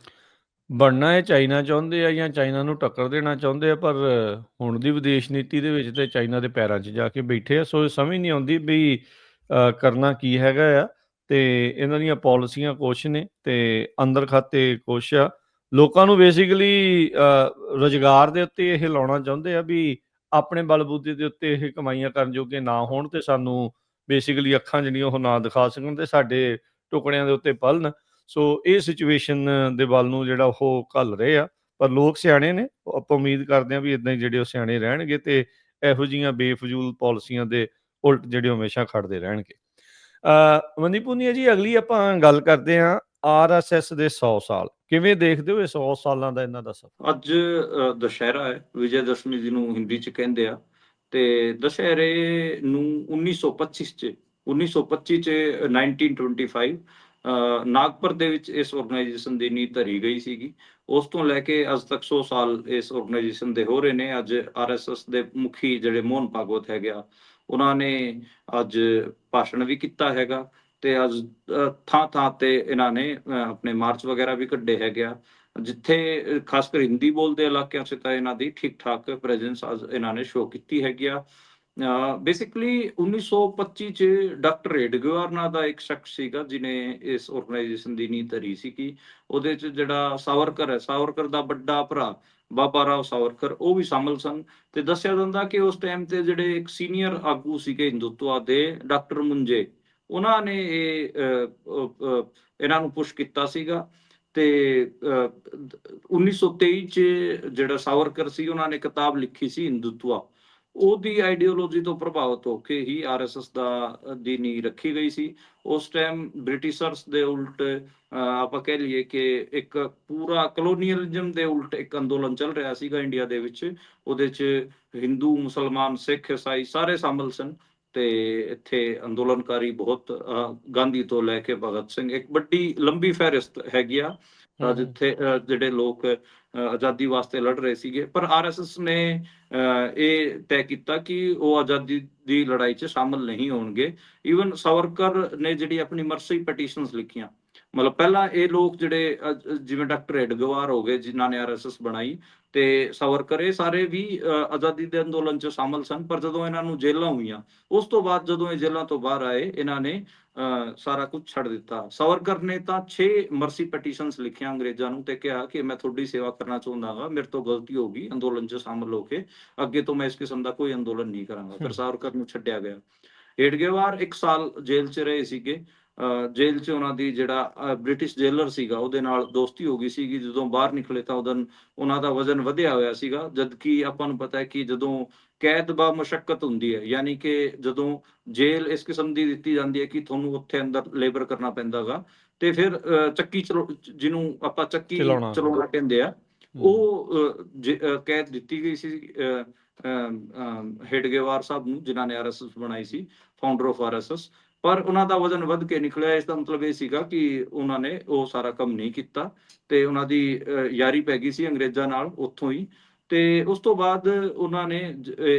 ਬਣਨਾ ਇਹ ਚਾਈਨਾ ਚਾਹੁੰਦੇ ਆ ਜਾਂ ਚਾਈਨਾ ਨੂੰ ਟੱਕਰ ਦੇਣਾ ਚਾਹੁੰਦੇ ਆ, ਪਰ ਹੁਣ ਦੀ ਵਿਦੇਸ਼ ਨੀਤੀ ਦੇ ਵਿੱਚ ਤੇ ਚਾਈਨਾ ਦੇ ਪੈਰਾਂ 'ਚ ਜਾ ਕੇ ਬੈਠੇ ਆ। ਸੋ ਸਮਝ ਨਹੀਂ ਆਉਂਦੀ ਵੀ ਕਰਨਾ ਕੀ ਹੈਗਾ ਆ। ਤੇ ਇਹਨਾਂ ਦੀਆਂ ਪਾਲਿਸੀਆਂ ਕੁਛ ਨੇ ਤੇ ਅੰਦਰ ਖਾਤੇ ਕੁਛ ਆ। ਲੋਕਾਂ ਨੂੰ ਬੇਸਿਕਲੀ ਰੁਜ਼ਗਾਰ ਦੇ ਉੱਤੇ ਇਹ ਲਾਉਣਾ ਚਾਹੁੰਦੇ ਆ ਵੀ ਆਪਣੇ ਬਲਬੂਤੇ ਦੇ ਉੱਤੇ ਇਹ ਕਮਾਈਆਂ ਕਰਨ ਜੋਗੇ ਨਾ ਹੋਣ ਤੇ ਸਾਨੂੰ ਬੇਸਿਕਲੀ ਅੱਖਾਂ ਜਿਹੜੀਆਂ ਉਹ ਨਾ ਦਿਖਾ ਸਕਣ ਤੇ ਸਾਡੇ ਟੁਕੜਿਆਂ ਦੇ ਉੱਤੇ ਪਲਣ। ਸੋ ਇਹ ਸਿਚੁਏਸ਼ਨ ਦੇ ਵੱਲ ਨੂੰ ਜਿਹੜਾ ਉਹ ਘੱਲ ਰਹੇ ਆ। ਪਰ ਲੋਕ ਸਿਆਣੇ ਨੇ, ਆਪਾਂ ਉਮੀਦ ਕਰਦੇ ਹਾਂ ਵੀ ਇਦਾਂ ਹੀ ਜਿਹੜੇ ਉਹ ਸਿਆਣੇ ਰਹਿਣਗੇ ਤੇ ਇਹੋ ਜਿਹੀਆਂ ਬੇਫਜ਼ੂਲ ਪਾਲਿਸੀਆਂ ਦੇ ਉਲਟ ਜਿਹੜੇ ਉਹ ਹਮੇਸ਼ਾ ਖੜਦੇ ਰਹਿਣਗੇ। ਮਨਦੀਪ ਪੁਨੀਆ ਜੀ, ਅਗਲੀ ਆਪਾਂ ਗੱਲ ਕਰਦੇ ਹਾਂ RSS ਦੇ 100 ਸਾਲ। ਕਿਵੇਂ ਦੇਖਦੇ ਹੋ ਇਹ 100 ਸਾਲਾਂ ਦਾ ਇਹਨਾਂ ਦਾ ਸਫ਼ਰ? ਅੱਜ ਦੁਸਹਿਰਾ ਹੈ, ਵਿਜੈ ਦਸ਼ਮੀ ਜਿਹਨੂੰ ਹਿੰਦੀ ਚ ਕਹਿੰਦੇ ਆ। ਤੇ ਦੁਸਹਿਰੇ ਨੂੰ 1925 ਚ 1925 ਚ 1925 ਨਾਗਪੁਰ ਦੇ ਵਿੱਚ ਇਸ ਆਰਗੇਨਾਈਜੇਸ਼ਨ ਦੀ ਨੀਂਹ ਧਰੀ ਗਈ ਸੀਗੀ। ਉਸ ਤੋਂ ਲੈ ਕੇ ਅੱਜ ਤੱਕ 100 ਸਾਲ ਇਸ ਆਰਗੇਨਾਈਜੇਸ਼ਨ ਦੇ ਹੋ ਰਹੇ ਨੇ। ਅੱਜ RSS ਦੇ ਮੁਖੀ ਜਿਹੜੇ ਮੋਹਨ ਭਾਗਵਤ ਹੈਗੇ ਆ, ਉਹਨਾਂ ਨੇ ਅੱਜ ਭਾਸ਼ਣ ਵੀ ਕੀਤਾ ਹੈਗਾ ਤੇ ਅੱਜ ਥਾਂ ਥਾਂ ਤੇ ਇਹਨਾਂ ਨੇ ਆਪਣੇ ਮਾਰਚ ਵਗੈਰਾ ਵੀ ਕੱਢੇ ਹੈਗੇ ਆ, ਜਿੱਥੇ ਖਾਸ ਕਰ ਹਿੰਦੀ ਬੋਲਦੇ ਇਲਾਕਿਆਂ 'ਚ ਤਾਂ ਇਹਨਾਂ ਦੀ ਠੀਕ ਠਾਕ ਪ੍ਰੈਜ਼ੈਂਸ ਅੱਜ ਇਹਨਾਂ ਨੇ ਸ਼ੋਅ ਕੀਤੀ ਹੈਗੀ ਆ। ਬੇਸਿਕਲੀ 1925 ਚ ਡਾਕਟਰ ਏਡਗਵਾਰ ਨਾਂ ਦਾ ਇੱਕ ਸ਼ਖਸ ਸੀਗਾ ਜਿਹਨੇ ਇਸ ਆਰਗੇਨਾਈਜੇਸ਼ਨ ਦੀ ਨੀਂਹ ਧਰੀ ਸੀ। ਕਿ ਉਹਦੇ 'ਚ ਜਿਹੜਾ ਸਾਵਰਕਰ ਹੈ, ਸਾਵਰਕਰ ਦਾ ਵੱਡਾ ਭਰਾ ਬਾਬਾ ਰਾਓ ਸਾਵਰਕਰ, ਉਹ ਵੀ ਸ਼ਾਮਲ ਸਨ। ਤੇ ਦੱਸਿਆ ਜਾਂਦਾ ਕਿ ਉਸ ਟਾਈਮ ਤੇ ਜਿਹੜੇ ਇੱਕ ਸੀਨੀਅਰ ਆਗੂ ਸੀਗੇ ਹਿੰਦੂਤਵਾ ਦੇ, ਡਾਕਟਰ ਮੁੰਜੇ, ਉਹਨਾਂ ਨੇ ਇਹਨਾਂ ਨੂੰ ਪੁਸ਼ ਕੀਤਾ ਸੀਗਾ। ਤੇ 1923 ਚ ਜਿਹੜਾ ਸਾਵਰਕਰ ਸੀ, ਉਹਨਾਂ ਨੇ ਕਿਤਾਬ ਲਿਖੀ ਸੀ ਹਿੰਦੂਤਵਾ। ਉਹਦੀ ਆਈਡੀਓਲੋਜੀ ਤੋਂ ਪ੍ਰਭਾਵਿਤ ਹੋ ਕੇ ਹੀ RSS ਦੀ ਨੀਂਹ ਰੱਖੀ ਗਈ ਸੀ। ਉਸ ਟਾਈਮ ਬ੍ਰਿਟਿਸ਼ਰਸ ਦੇ ਉਲਟ ਆਪਾਂ ਕਹਿ ਲਈਏ ਕਿ ਇੱਕ ਪੂਰਾ ਕਲੋਨੀਅਲਿਜ਼ਮ ਦੇ ਉਲਟ ਇੱਕ ਅੰਦੋਲਨ ਚੱਲ ਰਿਹਾ ਸੀਗਾ ਇੰਡੀਆ ਦੇ ਵਿੱਚ। ਉਹਦੇ 'ਚ ਹਿੰਦੂ, ਮੁਸਲਮਾਨ, ਸਿੱਖ, ਈਸਾਈ ਸਾਰੇ ਸ਼ਾਮਲ ਸਨ। ਤੇ ਇੱਥੇ ਅੰਦੋਲਨਕਾਰੀ ਬਹੁਤ ਗਾਂਧੀ ਤੋਂ ਲੈ ਕੇ ਭਗਤ ਸਿੰਘ, ਇੱਕ ਵੱਡੀ ਲੰਬੀ ਫਹਿਰਿਸਤ ਹੈਗੀ ਆ ਜਿੱਥੇ ਜਿਹੜੇ ਲੋਕ ਆਜ਼ਾਦੀ ਵਾਸਤੇ ਲੜ ਰਹੇ ਸੀਗੇ। ਪਰ RSS ਨੇ ਇਹ ਤੈਅ ਕੀਤਾ ਕਿ ਉਹ ਆਜ਼ਾਦੀ ਦੀ ਲੜਾਈ 'ਚ ਸ਼ਾਮਲ ਨਹੀਂ ਹੋਣਗੇ। ਈਵਨ ਸਾਵਰਕਰ ਨੇ ਜਿਹੜੀ ਆਪਣੀ ਮਰਸੀ ਪਟੀਸ਼ਨਸ ਲਿਖੀਆਂ, ਮਤਲਬ ਪਹਿਲਾਂ ਇਹ ਲੋਕ ਜਿਹੜੇ ਜਿਵੇਂ ਡਾਕਟਰ ਏਡਗਵਾਰ ਹੋ ਗਏ ਜਿਨ੍ਹਾਂ ਨੇ RSS ਬਣਾਈ, ਤੇ ਸਾਵਰਕਰ, ਇਹ ਸਾਰੇ ਵੀ ਆਜ਼ਾਦੀ ਦੇ ਅੰਦੋਲਨ 'ਚ ਸ਼ਾਮਲ ਸਨ। ਪਰ ਜਦੋਂ ਇਹਨਾਂ ਨੂੰ ਜੇਲਾਂ ਹੋਈਆਂ, ਉਸ ਤੋਂ ਬਾਅਦ ਜਦੋਂ ਇਹ ਜੇਲਾਂ ਤੋਂ ਬਾਹਰ ਆਏ, ਇਹਨਾਂ ਨੇ ਸਾਰਾ ਕੁਝ ਛੱਡ ਦਿੱਤਾ। ਸਾਵਰਕਰ ਨੇ ਤਾਂ 6 ਮਰਸੀ ਪਟੀਸ਼ਨਸ ਲਿਖੀਆਂ ਅੰਗਰੇਜ਼ਾਂ ਨੂੰ ਤੇ ਕਿਹਾ ਕਿ ਮੈਂ ਤੁਹਾਡੀ ਸੇਵਾ ਕਰਨਾ ਚਾਹੁੰਦਾ ਹਾਂ, ਮੇਰੇ ਤੋਂ ਗਲਤੀ ਹੋ ਗਈ ਅੰਦੋਲਨ 'ਚ ਸ਼ਾਮਲ ਹੋ ਕੇ, ਅੱਗੇ ਤੋਂ ਮੈਂ ਇਸ ਕਿਸਮ ਦਾ ਕੋਈ ਅੰਦੋਲਨ ਨਹੀਂ ਕਰਾਂਗਾ। ਫਿਰ ਸਾਵਰਕਰ ਨੂੰ ਛੱਡਿਆ ਗਿਆ। ਏਡਗੇਵਾਰ 1 ਸਾਲ ਜੇਲ੍ਹ 'ਚ ਰਹੇ ਸੀਗੇ। ਜੇਲ੍ਹ 'ਚ ਉਹਨਾਂ ਦੀ ਜਿਹੜਾ ਬ੍ਰਿਟਿਸ਼ ਜੇਲਰ ਸੀਗਾ, ਉਹਦੇ ਨਾਲ ਦੋਸਤੀ ਹੋ ਗਈ ਸੀਗੀ। ਜਦੋਂ ਬਾਹਰ ਨਿਕਲੇ ਤਾਂ ਉਹਨਾਂ ਦਾ ਵਜ਼ਨ ਵਧਿਆ ਹੋਇਆ ਸੀਗਾ। ਜਦਕਿ ਆਪਾਂ ਨੂੰ ਪਤਾ ਹੈ ਕਿ ਜਦੋਂ ਕੈਦ ਬਾ ਮੁਸ਼ੱਕਤ ਹੁੰਦੀ ਹੈ, ਯਾਨੀ ਕਿ ਜਦੋਂ ਜੇਲ੍ਹ ਇਸ ਕਿਸਮ ਦੀ ਦਿੱਤੀ ਜਾਂਦੀ ਹੈ ਕਿ ਤੁਹਾਨੂੰ ਉੱਥੇ ਅੰਦਰ ਲੇਬਰ ਕਰਨਾ ਪੈਂਦਾ ਗਾ, ਤੇ ਫਿਰ ਚੱਕੀ ਜਿਹਨੂੰ ਆਪਾਂ ਚੱਕੀ ਚਲਾਉਣਾ। ਚਲਾਉਣਾ ਕਹਿੰਦੇ ਆ, ਉਹ ਕੈਦ ਦਿੱਤੀ ਗਈ ਸੀ ਹੇਡਗੇਵਾਰ ਸਾਹਿਬ ਨੂੰ, ਜਿਨ੍ਹਾਂ ਨੇ RSS ਬਣਾਈ ਸੀ, ਫਾਊਂਡਰ ਆਫ RSS। ਪਰ ਉਹਨਾਂ ਦਾ ਵਜ਼ਨ ਵੱਧ ਕੇ ਨਿਕਲਿਆ। ਇਸ ਦਾ ਮਤਲਬ ਇਹ ਸੀਗਾ ਕਿ ਉਹਨਾਂ ਨੇ ਉਹ ਸਾਰਾ ਕੰਮ ਨਹੀਂ ਕੀਤਾ ਤੇ ਉਹਨਾਂ ਦੀ ਯਾਰੀ ਪੈ ਗਈ ਸੀ ਅੰਗਰੇਜ਼ਾਂ ਨਾਲ ਉੱਥੋਂ ਹੀ। ਤੇ ਉਸ ਤੋਂ ਬਾਅਦ ਉਹਨਾਂ ਨੇ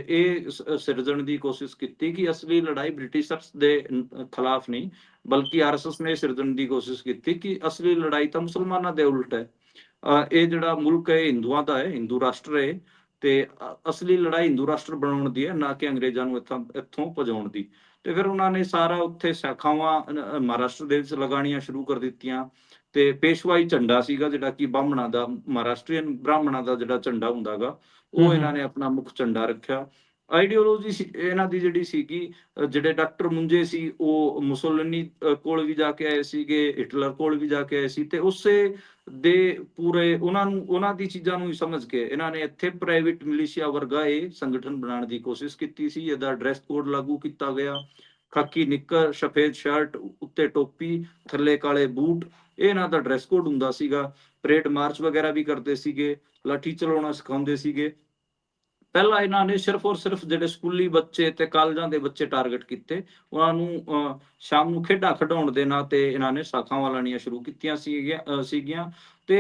ਇਹ ਸਿਰਜਣ ਦੀ ਕੋਸ਼ਿਸ਼ ਕੀਤੀ ਕਿ ਅਸਲੀ ਲੜਾਈ ਬ੍ਰਿਟਿਸ਼ਰਸ ਦੇ ਖਿਲਾਫ ਨਹੀਂ, ਬਲਕਿ RSS ਨੇ ਸਿਰਜਣ ਦੀ ਕੋਸ਼ਿਸ਼ ਕੀਤੀ ਕਿ ਅਸਲੀ ਲੜਾਈ ਤਾਂ ਮੁਸਲਮਾਨਾਂ ਦੇ ਉਲਟ ਹੈ। ਇਹ ਜਿਹੜਾ ਮੁਲਕ ਹੈ ਹਿੰਦੂਆਂ ਦਾ ਹੈ, ਹਿੰਦੂ ਰਾਸ਼ਟਰ ਹੈ, ਤੇ ਅਸਲੀ ਲੜਾਈ ਹਿੰਦੂ ਰਾਸ਼ਟਰ ਬਣਾਉਣ ਦੀ ਹੈ, ਨਾ ਕਿ ਅੰਗਰੇਜ਼ਾਂ ਨੂੰ ਇੱਥੋਂ ਭਜਾਉਣ ਦੀ। ਤੇ ਫਿਰ ਉਹਨਾਂ ਨੇ ਸਾਰਾ ਉੱਥੇ ਸ਼ਾਖਾਵਾਂ ਮਹਾਰਾਸ਼ਟਰ ਦੇ ਵਿੱਚ ਲਗਾਉਣੀਆਂ ਸ਼ੁਰੂ ਕਰ ਦਿੱਤੀਆਂ। ਤੇ ਪੇਸ਼ਵਾਈ ਝੰਡਾ ਸੀਗਾ ਜਿਹੜਾ ਕਿ ਬਾਹਮਣਾ ਦਾ, ਮਹਾਰਾਸ਼ਟਰੀਅਨ ਬ੍ਰਾਹਮਣਾਂ ਦਾ ਜਿਹੜਾ ਝੰਡਾ ਹੁੰਦਾ ਗਾ, ਉਹ ਇਹਨਾਂ ਨੇ ਆਪਣਾ ਮੁੱਖ ਝੰਡਾ ਰੱਖਿਆ। ਆਈਡੀਓਲੋਜੀ ਇਹਨਾਂ ਦੀ ਜਿਹੜੀ ਸੀਗੀ, ਜਿਹੜੇ ਡਾਕਟਰ ਮੁੰਜੇ ਸੀ ਉਹ ਮੁਸੋਲਿਨੀ ਕੋਲ ਵੀ ਜਾ ਕੇ ਆਏ ਸੀਗੇ, ਹਿਟਲਰ ਕੋਲ ਵੀ ਜਾ ਕੇ ਆਏ ਸੀ, ਤੇ ਉਸੇ ਦੇ ਪੂਰੇ ਉਹਨਾਂ ਦੀ ਚੀਜ਼ਾਂ ਨੂੰ ਹੀ ਸਮਝ ਕੇ ਇਹਨਾਂ ਨੇ ਇੱਥੇ ਪ੍ਰਾਈਵੇਟ ਮਿਲੀਸ਼ੀਆ ਵਰਗਾ ਇਹ ਸੰਗਠਨ ਬਣਾਉਣ ਦੀ ਕੋਸ਼ਿਸ਼ ਕੀਤੀ ਸੀ। ਇਹਦਾ ਡਰੈਸ ਕੋਡ ਲਾਗੂ ਕੀਤਾ ਗਿਆ, ਖਾਕੀ ਨਿੱਕਰ, ਸਫੇਦ ਸ਼ਰਟ, ਉੱਤੇ ਟੋਪੀ, ਥੱਲੇ ਕਾਲੇ ਬੂਟ, ਇਹ ਇਹਨਾਂ ਦਾ ਡਰੈਸ ਕੋਡ ਹੁੰਦਾ ਸੀਗਾ। ਪਰੇਡ ਮਾਰਚ ਵਗੈਰਾ ਵੀ ਕਰਦੇ ਸੀਗੇ, ਲਾਠੀ ਚਲਾਉਣਾ ਸਿਖਾਉਂਦੇ ਸੀਗੇ। ਪਹਿਲਾਂ ਇਹਨਾਂ ਨੇ ਸਿਰਫ ਔਰ ਸਿਰਫ ਜਿਹੜੇ ਸਕੂਲੀ ਬੱਚੇ ਤੇ ਕਾਲਜਾਂ ਦੇ ਬੱਚੇ ਟਾਰਗੇਟ ਕੀਤੇ। ਉਹਨਾਂ ਨੂੰ ਸ਼ਾਮ ਨੂੰ ਖੇਡਾਂ ਖਿਡਾਉਣ ਦੇ ਨਾਂ ਤੇ ਇਹਨਾਂ ਨੇ ਸ਼ਾਖਾਵਾਂ ਲਾਉਣੀਆਂ ਸ਼ੁਰੂ ਕੀਤੀਆਂ ਸੀਗੀਆਂ। ਤੇ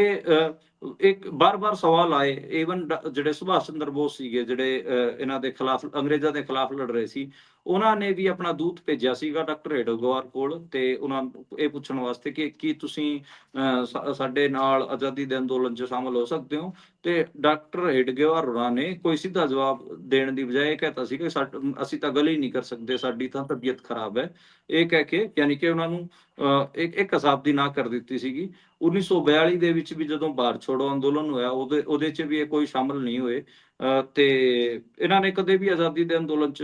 ਇੱਕ ਬਾਰ-ਬਾਰ ਸਵਾਲ ਆਏ, ਈਵਨ ਜਿਹੜੇ ਸੁਭਾਸ਼ ਚੰਦਰ ਬੋਸ ਸੀਗੇ, ਜਿਹੜੇ ਇਹਨਾਂ ਦੇ ਖਿਲਾਫ, ਅੰਗਰੇਜ਼ਾਂ ਦੇ ਖਿਲਾਫ ਲੜ ਰਹੇ ਸੀ, ਉਹਨਾਂ ਨੇ ਵੀ ਆਪਣਾ ਦੂਤ ਭੇਜਿਆ ਸੀਗਾ ਡਾਕਟਰ ਏਡਗਵਾਰ ਕੋਲ, ਤੇ ਉਹਨਾਂ ਨੂੰ ਇਹ ਪੁੱਛਣ ਵਾਸਤੇ ਕਿ ਕੀ ਤੁਸੀਂ ਸਾਡੇ ਨਾਲ ਆਜ਼ਾਦੀ ਦੇ ਅੰਦੋਲਨ 'ਚ ਸ਼ਾਮਲ ਹੋ ਸਕਦੇ ਹੋ। ਤੇ ਡਾਕਟਰ ਏਡਗਵਾਰ ਹੋਰਾਂ ਨੇ ਕੋਈ ਸਿੱਧਾ ਜਵਾਬ ਦੇਣ ਦੀ ਬਜਾਏ ਇਹ ਕਹਿਤਾ ਸੀ ਕਿ ਅਸੀਂ ਤਾਂ ਗੱਲ ਹੀ ਨਹੀਂ ਕਰ ਸਕਦੇ, ਸਾਡੀ ਤਾਂ ਤਬੀਅਤ ਖਰਾਬ ਹੈ। ਇਹ ਕਹਿ ਕੇ ਯਾਨੀ ਕਿ ਉਹਨਾਂ ਨੂੰ ਇੱਕ ਹਿਸਾਬ ਦੀ ਨਾ ਕਰ ਦਿੱਤੀ ਸੀਗੀ। 1942 ਦੇ ਵਿੱਚ ਵੀ ਜਦੋਂ ਭਾਰਤ ਛੋੜੋ ਅੰਦੋਲਨ ਹੋਇਆ, ਉਹਦੇ 'ਚ ਵੀ ਇਹ ਕੋਈ ਸ਼ਾਮਲ ਨਹੀਂ ਹੋਏ। ਤੇ ਇਹਨਾਂ ਨੇ ਕਦੇ ਵੀ ਆਜ਼ਾਦੀ ਦੇ ਅੰਦੋਲਨ 'ਚ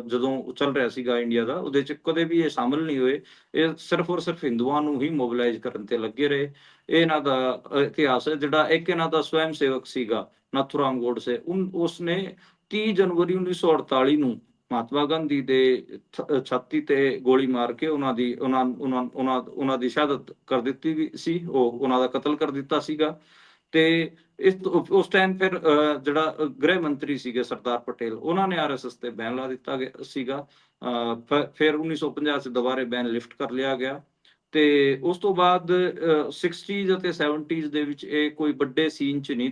ਜਦੋਂ ਚੱਲ ਰਿਹਾ ਸੀਗਾ ਇੰਡੀਆ ਦਾ, ਉਹਦੇ 'ਚ ਕਦੇ ਵੀ ਇਹ ਸ਼ਾਮਲ ਨਹੀਂ ਹੋਏ। ਇਹ ਸਿਰਫ਼ ਔਰ ਸਿਰਫ਼ ਹਿੰਦੂਆਂ ਨੂੰ ਹੀ ਮੋਬਿਲਾਈਜ਼ ਕਰਨ ਤੇ ਲੱਗੇ ਰਹੇ। ਇਹ ਇਹਨਾਂ ਦਾ ਇਤਿਹਾਸ ਹੈ। ਜਿਹੜਾ ਇੱਕ ਇਹਨਾਂ ਦਾ ਸਵੈਮ ਸੇਵਕ ਸੀਗਾ ਨਾਥੂਰਾਮ ਗੋਡਸੇ, ਉਸਨੇ 30 ਜਨਵਰੀ 1948 ਨੂੰ ਮਹਾਤਮਾ ਗਾਂਧੀ ਦੇ ਛਾਤੀ ਤੇ ਗੋਲੀ ਮਾਰ ਕੇ ਉਹਨਾਂ ਦੀ ਸ਼ਹਾਦਤ ਕਰ ਦਿੱਤੀ ਵੀ ਸੀ। ਉਹਨਾਂ ਦਾ ਕਤਲ ਕਰ ਦਿੱਤਾ ਸੀਗਾ। ਤੇ ਉਸ ਟਾਈਮ ਫਿਰ ਜਿਹੜਾ ਗ੍ਰਹਿ ਮੰਤਰੀ ਸੀਗੇ ਸਰਦਾਰ ਪਟੇਲ, ਉਹਨਾਂ ਨੇ ਆਰਐਸਐਸ ਤੇ ਬੈਨ ਲਾ ਦਿੱਤਾ ਗਿਆ ਸੀਗਾ। ਫਿਰ 1950 'ਚ ਦੁਬਾਰੇ ਬੈਨ ਲਿਫਟ ਕਰ ਲਿਆ ਗਿਆ। ਤੇ ਉਸ ਤੋਂ ਬਾਅਦ 60s ਅਤੇ 70s ਦੇ ਵਿੱਚ ਇਹ ਕੋਈ ਵੱਡੇ ਸੀਨ 'ਚ ਨਹੀਂ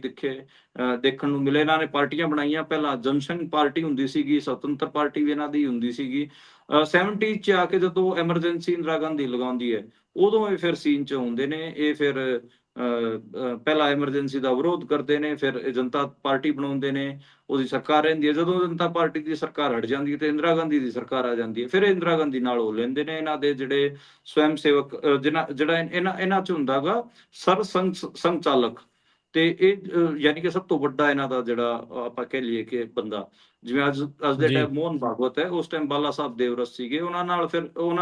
ਦੇਖਣ ਨੂੰ ਮਿਲੇ। ਇਹਨਾਂ ਨੇ ਪਾਰਟੀਆਂ ਬਣਾਈਆਂ। ਪਹਿਲਾਂ ਜਨਸੰਘ ਪਾਰਟੀ ਹੁੰਦੀ ਸੀਗੀ, ਸੁਤੰਤਰ ਪਾਰਟੀ ਵੀ ਇਹਨਾਂ ਦੀ ਹੁੰਦੀ ਸੀਗੀ। 70s 'ਚ ਆ ਕੇ ਜਦੋਂ ਐਮਰਜੈਂਸੀ ਇੰਦਰਾ ਗਾਂਧੀ ਲਗਾਉਂਦੀ ਹੈ, ਉਦੋਂ ਇਹ ਫਿਰ ਸੀਨ 'ਚ ਹੁੰਦੇ ਨੇ। ਇਹ ਫਿਰ ਪਹਿਲਾਂ ਐਮਰਜੈਂਸੀ ਦਾ ਵਿਰੋਧ ਕਰਦੇ ਨੇ, ਫਿਰ ਇਹ ਜਨਤਾ ਪਾਰਟੀ ਬਣਾਉਂਦੇ ਨੇ, ਉਹਦੀ ਸਰਕਾਰ ਰਹਿੰਦੀ ਹੈ। ਜਦੋਂ ਜਨਤਾ ਪਾਰਟੀ ਦੀ ਸਰਕਾਰ ਹਟ ਜਾਂਦੀ ਹੈ ਤੇ ਇੰਦਰਾ ਗਾਂਧੀ ਦੀ ਸਰਕਾਰ ਆ ਜਾਂਦੀ ਹੈ, ਫਿਰ ਇੰਦਰਾ ਗਾਂਧੀ ਨਾਲ ਹੋ ਲੈਂਦੇ ਨੇ। ਇਹਨਾਂ ਦੇ ਜਿਹੜੇ ਸਵੈਮ ਸੇਵਕ ਜਿਹੜਾ ਇਹਨਾਂ 'ਚ ਹੁੰਦਾ ਗਾ ਸਰ ਸੰਚਾਲਕ, ਤੇ ਇਹ ਯਾਨੀ ਕਿ ਸਭ ਤੋਂ ਵੱਡਾ ਇਹਨਾਂ ਦਾ ਜਿਹੜਾ ਆਪਾਂ ਕਹਿ ਲਈਏ ਕਿ ਬੰਦਾ, ਜਿਵੇਂ ਅੱਜ ਦੇ ਜੀ। ਟਾਈਮ ਮੋਹਨ ਭਾਗਵਤ ਹੈ, ਉਸ ਟਾਈਮ ਬਾਲਾ ਸਾਹਿਬ ਦੇਵਰਸ ਸੀਗੇ। ਉਹਨਾਂ